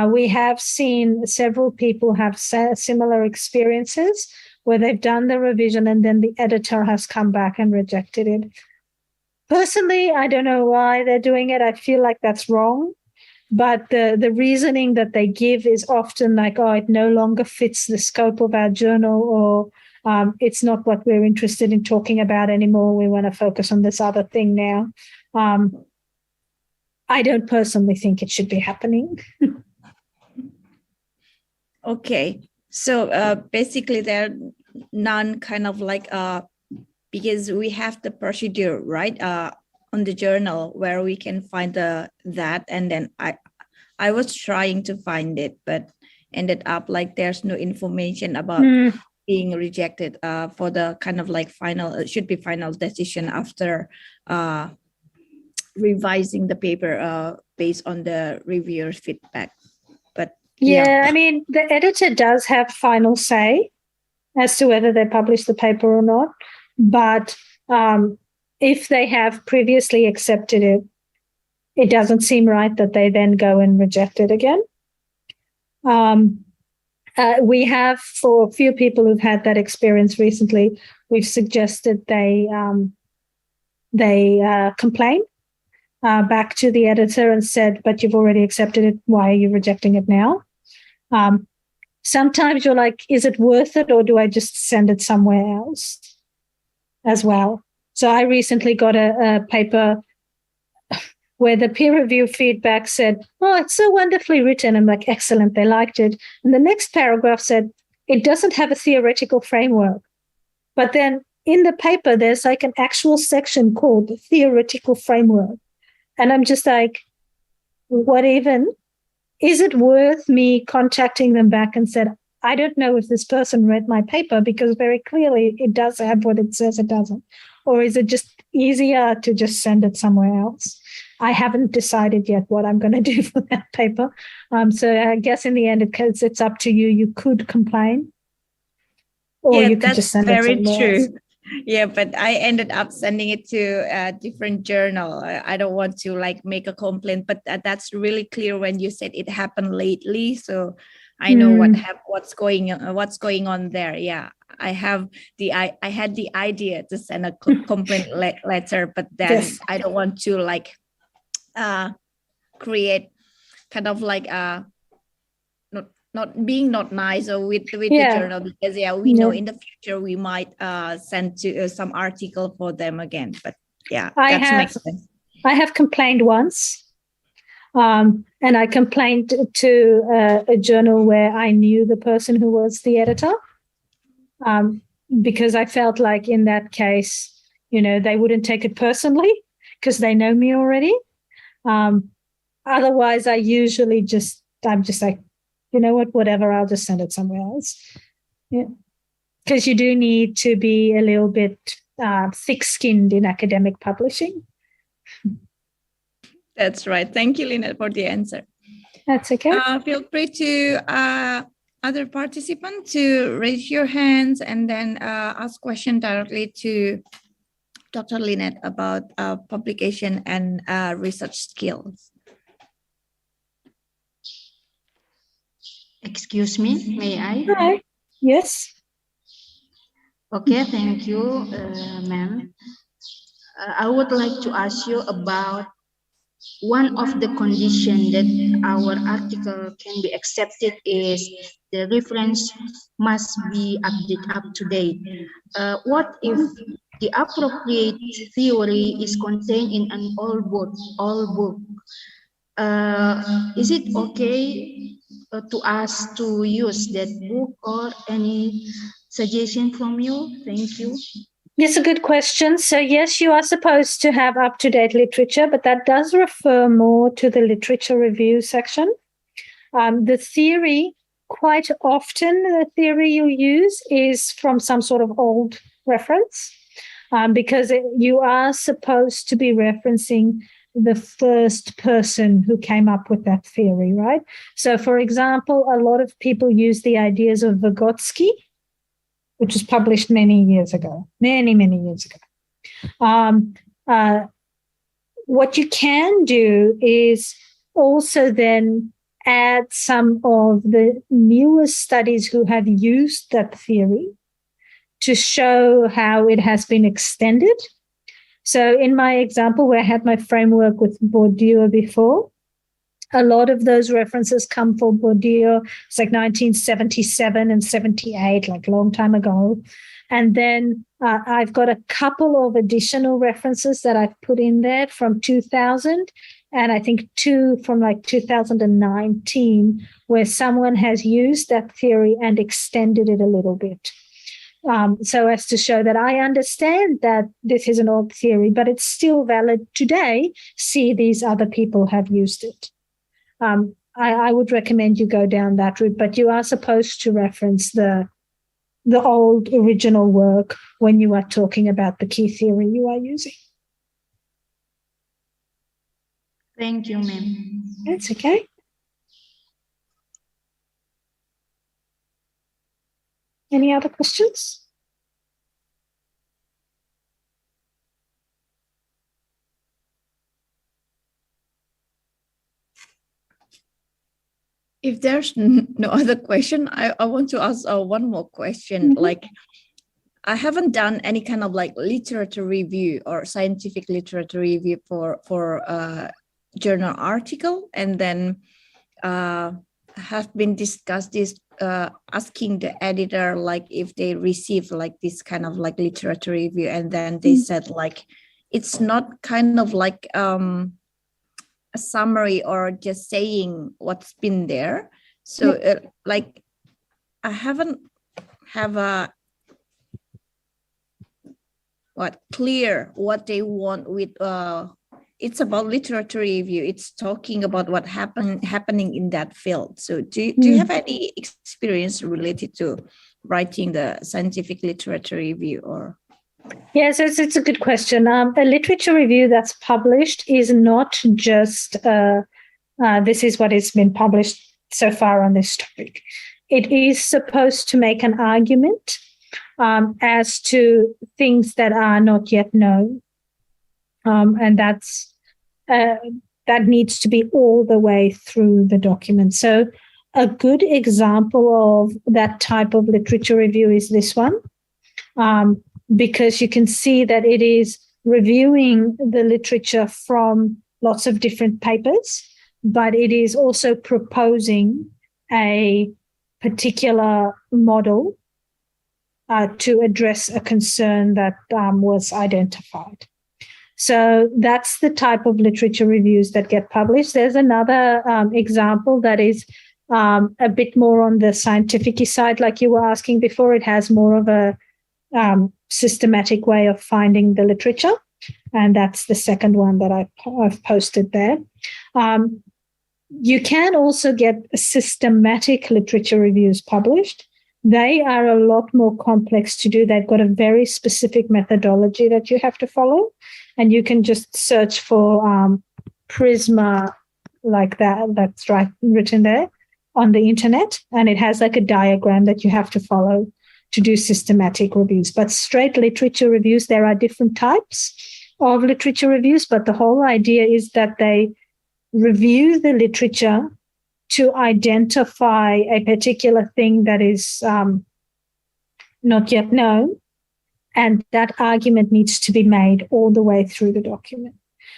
Speaker 6: we have seen several people have similar experiences where they've done the revision and then the editor has come back and rejected it. Personally, I don't know why they're doing it. I feel like that's wrong. But the reasoning that they give is often like, oh, it no longer fits the scope of our journal, or it's not what we're interested in talking about anymore. We want to focus on this other thing now. I don't personally think it should be happening.
Speaker 4: Okay. So basically there are none kind of like, because we have the procedure, right? On the journal where we can find that, and then I was trying to find it, but ended up like there's no information about being rejected for the kind of like final, it should be final decision after revising the paper based on the reviewer's feedback. But
Speaker 6: yeah, I mean, the editor does have final say as to whether they publish the paper or not. But if they have previously accepted it, it doesn't seem right that they then go and reject it again. We have, for a few people who've had that experience recently, we've suggested they complain back to the editor and said, but you've already accepted it. Why are you rejecting it now? Sometimes you're like, is it worth it, or do I just send it somewhere else as well? So I recently got a paper where the peer review feedback said, oh, it's so wonderfully written. I'm like, excellent, they liked it. And the next paragraph said, it doesn't have a theoretical framework. But then in the paper, there's like an actual section called the theoretical framework. And I'm just like, what even? Is it worth me contacting them back and said, I don't know if this person read my paper because very clearly it does have what it says it doesn't. Or is it just easier to just send it somewhere else? I haven't decided yet what I'm going to do for that paper. So I guess in the end, it's up to you. You could complain, or you could just send it somewhere else.
Speaker 4: That's very true. Yeah, but I ended up sending it to a different journal. I don't want to like make a complaint, but that's really clear when you said it happened lately. So I know what's going on there. Yeah, I had the idea to send a complaint letter, but then I don't want to like create kind of like not nice or with the journal, because we know in the future we might send to some article for them again. But yeah, that makes sense.
Speaker 6: I have complained once. And I complained to a journal where I knew the person who was the editor, because I felt like in that case, they wouldn't take it personally because they know me already. Otherwise, I'm just like, you know what, whatever, I'll just send it somewhere else. Yeah, because you do need to be a little bit thick-skinned in academic publishing.
Speaker 4: That's right. Thank you, Lynette, for the answer.
Speaker 6: That's okay.
Speaker 4: Feel free to other participants to raise your hands and then ask questions directly to Dr. Lynette about publication and research skills.
Speaker 13: Excuse me, may I?
Speaker 6: Hi. Yes.
Speaker 10: Okay, thank you, ma'am. I would like to ask you about one of the conditions that our article can be accepted is the reference must be up to date. What if the appropriate theory is contained in an old book? Is it okay to us to use that book or any suggestion from you? Thank you.
Speaker 6: Yes, a good question. So, yes, you are supposed to have up to date literature, but that does refer more to the literature review section. The theory, quite often, the theory you use is from some sort of old reference because you are supposed to be referencing the first person who came up with that theory, right? So, for example, a lot of people use the ideas of Vygotsky, which was published many years ago. What you can do is also then add some of the newest studies who have used that theory to show how it has been extended. So in my example, where I had my framework with Bourdieu before, a lot of those references come from Bourdieu. It's like 1977 and 78, like a long time ago. And then I've got a couple of additional references that I've put in there from 2000, and I think 2 from like 2019, where someone has used that theory and extended it a little bit. So as to show that I understand that this is an old theory, but it's still valid today. See, these other people have used it. I would recommend you go down that route, but you are supposed to reference the old original work when you are talking about the key theory you are using.
Speaker 10: Thank you, ma'am.
Speaker 6: That's okay. Any other questions?
Speaker 4: If there's no other question, I want to ask one more question. Like, I haven't done any kind of like literature review or scientific literature review for a journal article, and then have been discussed this asking the editor like if they receive like this kind of like literature review, and then they said like it's not kind of like a summary or just saying what's been there. So like I haven't have a clear what they want with it's about literature review. It's talking about what happening in that field. So do you have any experience related to writing the scientific literature review? Or
Speaker 6: yes, it's a good question. A literature review that's published is not just this is what has been published so far on this topic. It is supposed to make an argument as to things that are not yet known. And that's that needs to be all the way through the document. So a good example of that type of literature review is this one, because you can see that it is reviewing the literature from lots of different papers, but it is also proposing a particular model to address a concern that was identified. So that's the type of literature reviews that get published. There's another example that is a bit more on the scientific side, like you were asking before. It has more of a systematic way of finding the literature, and that's the second one that I've posted there. You can also get systematic literature reviews published. They are a lot more complex to do. They've got a very specific methodology that you have to follow. And you can just search for Prisma like that. That's written there on the internet. And it has like a diagram that you have to follow to do systematic reviews. But straight literature reviews, there are different types of literature reviews. But the whole idea is that they review the literature to identify a particular thing that is not yet known, and that argument needs to be made all the way through the document.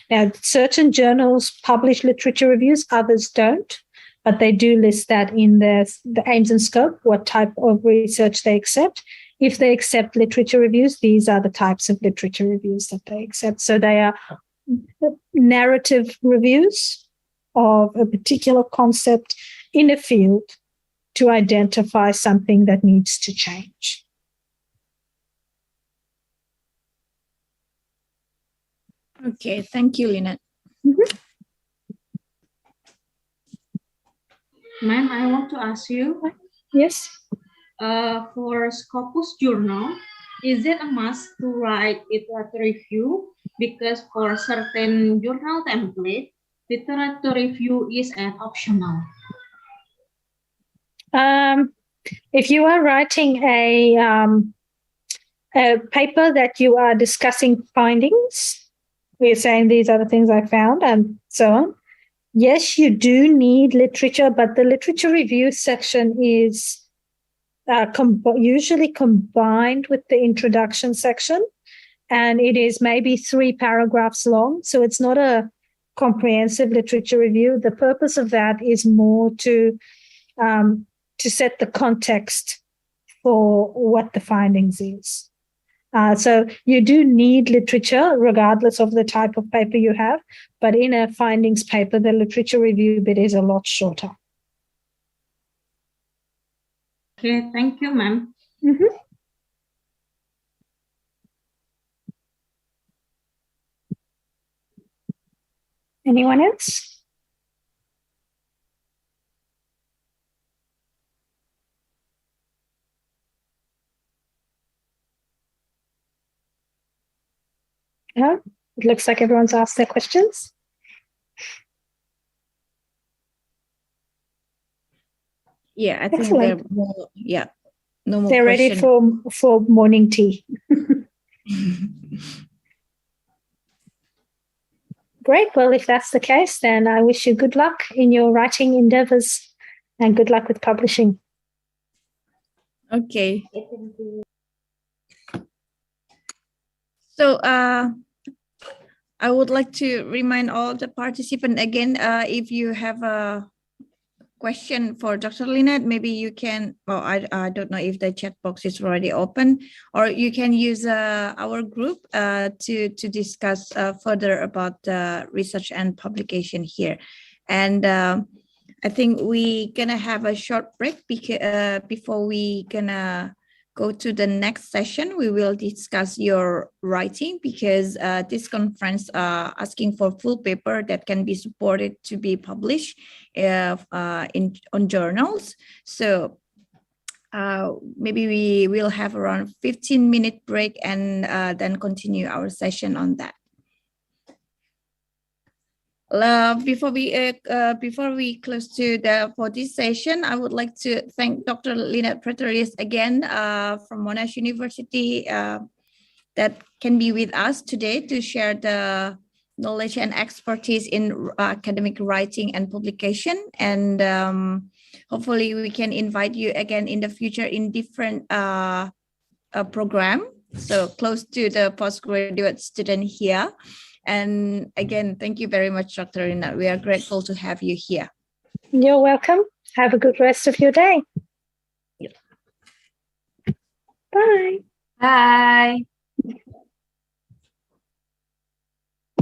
Speaker 6: Now, certain journals publish literature reviews, others don't, but they do list that in the aims and scope, what type of research they accept. If they accept literature reviews, these are the types of literature reviews that they accept. So they are narrative reviews of a particular concept in a field to identify something that needs to change.
Speaker 4: Okay, thank you, Lynette.
Speaker 10: Ma'am, I want to ask you.
Speaker 6: Yes.
Speaker 10: For Scopus Journal, is it a must to write literature review? Because for certain journal template, literature review is an optional.
Speaker 6: If you are writing a paper that you are discussing findings, we're saying these are the things I found and so on. Yes, you do need literature, but the literature review section is usually combined with the introduction section, and it is maybe 3 paragraphs long. So it's not a comprehensive literature review. The purpose of that is more to set the context for what the findings is. So you do need literature regardless of the type of paper you have, but in a findings paper, the literature review bit is a lot shorter.
Speaker 10: Okay, thank you, ma'am.
Speaker 6: Anyone else? No? It looks like everyone's asked their questions.
Speaker 4: Yeah, I think
Speaker 6: Excellent.
Speaker 4: they're more, yeah, no more
Speaker 6: They're ready
Speaker 4: question.
Speaker 6: for morning tea. Great. Well, if that's the case, then I wish you good luck in your writing endeavors and good luck with publishing.
Speaker 4: Okay. So I would like to remind all the participants again, if you have a question for Dr. Lynette, maybe you can, well, I don't know if the chat box is already open, or you can use our group to discuss further about research and publication here. And I think we're gonna have a short break because before we gonna go to the next session. We will discuss your writing because this conference asking for full paper that can be supported to be published on journals. So maybe we will have around 15-minute break and then continue our session on that. Before we close for this session, I would like to thank Dr. Lynette Pretorius again from Monash University that can be with us today to share the knowledge and expertise in academic writing and publication. And hopefully we can invite you again in the future in different program. So close to the postgraduate student here. And again, thank you very much, Dr. Lynette. We are grateful to have you here.
Speaker 6: You're welcome. Have a good rest of your day.
Speaker 4: Yep.
Speaker 6: Bye.
Speaker 3: Bye.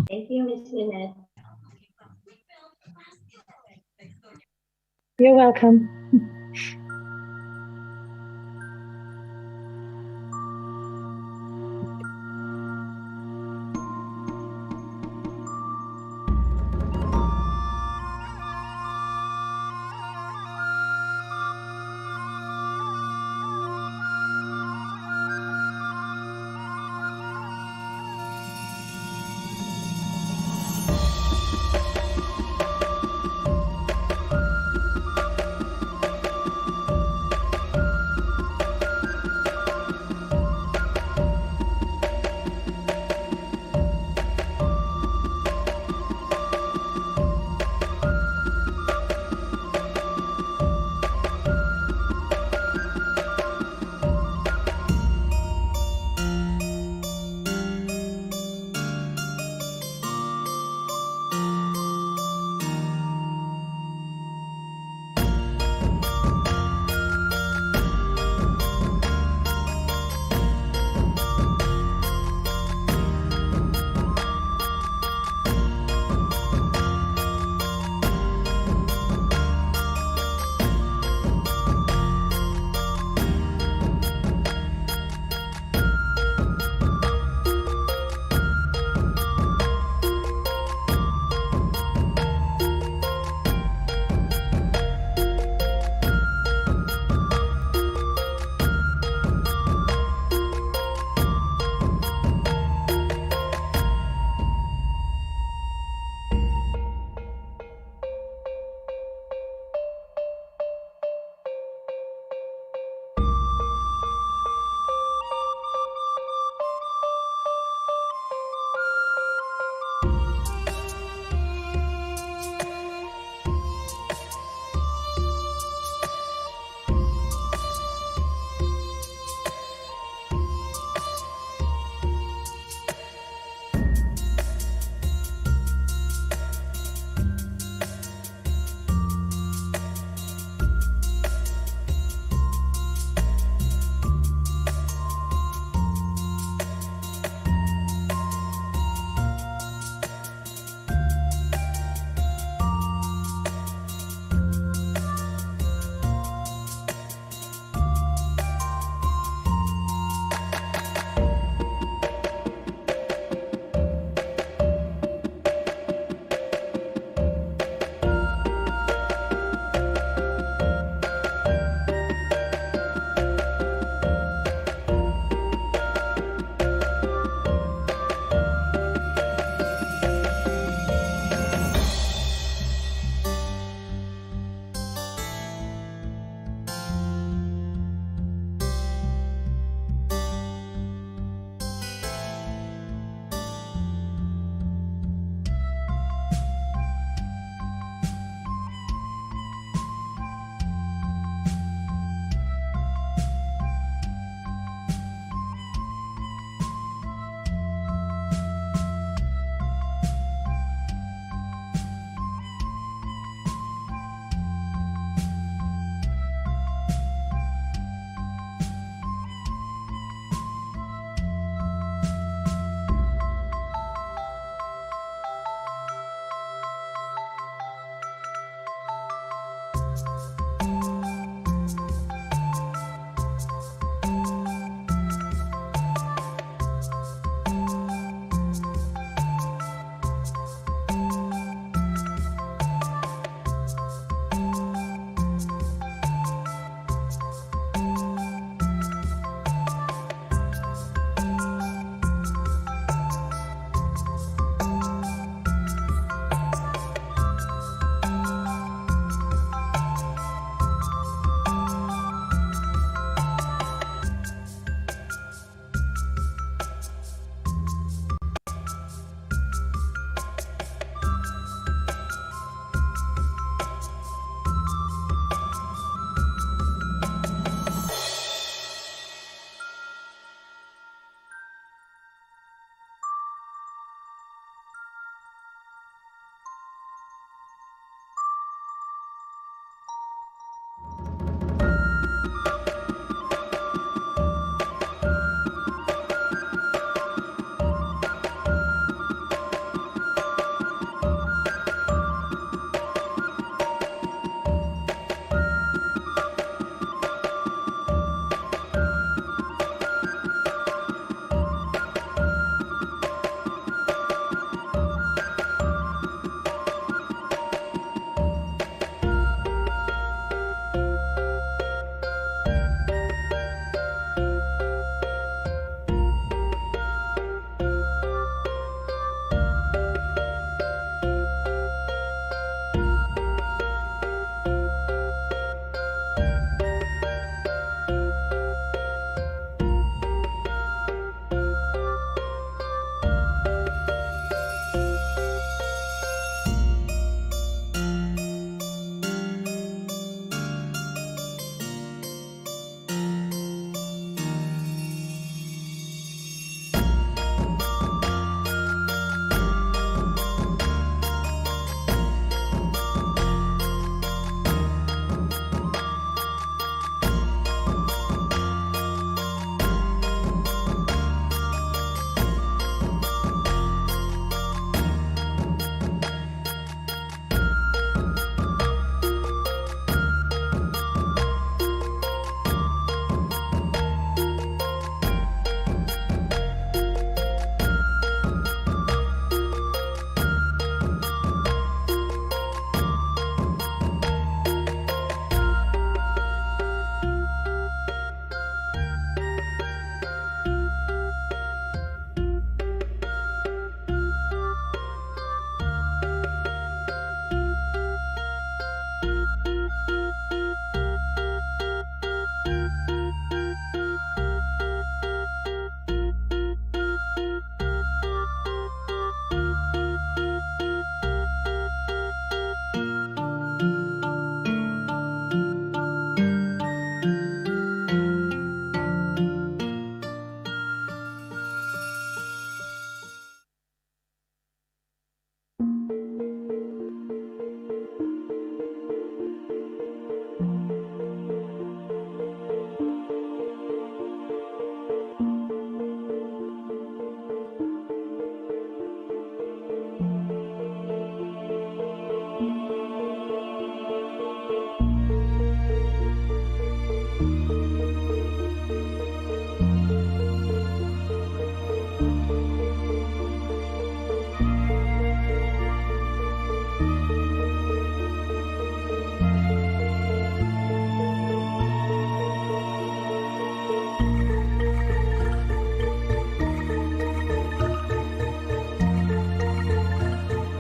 Speaker 8: Thank you, Ms. Lynette.
Speaker 6: You're welcome.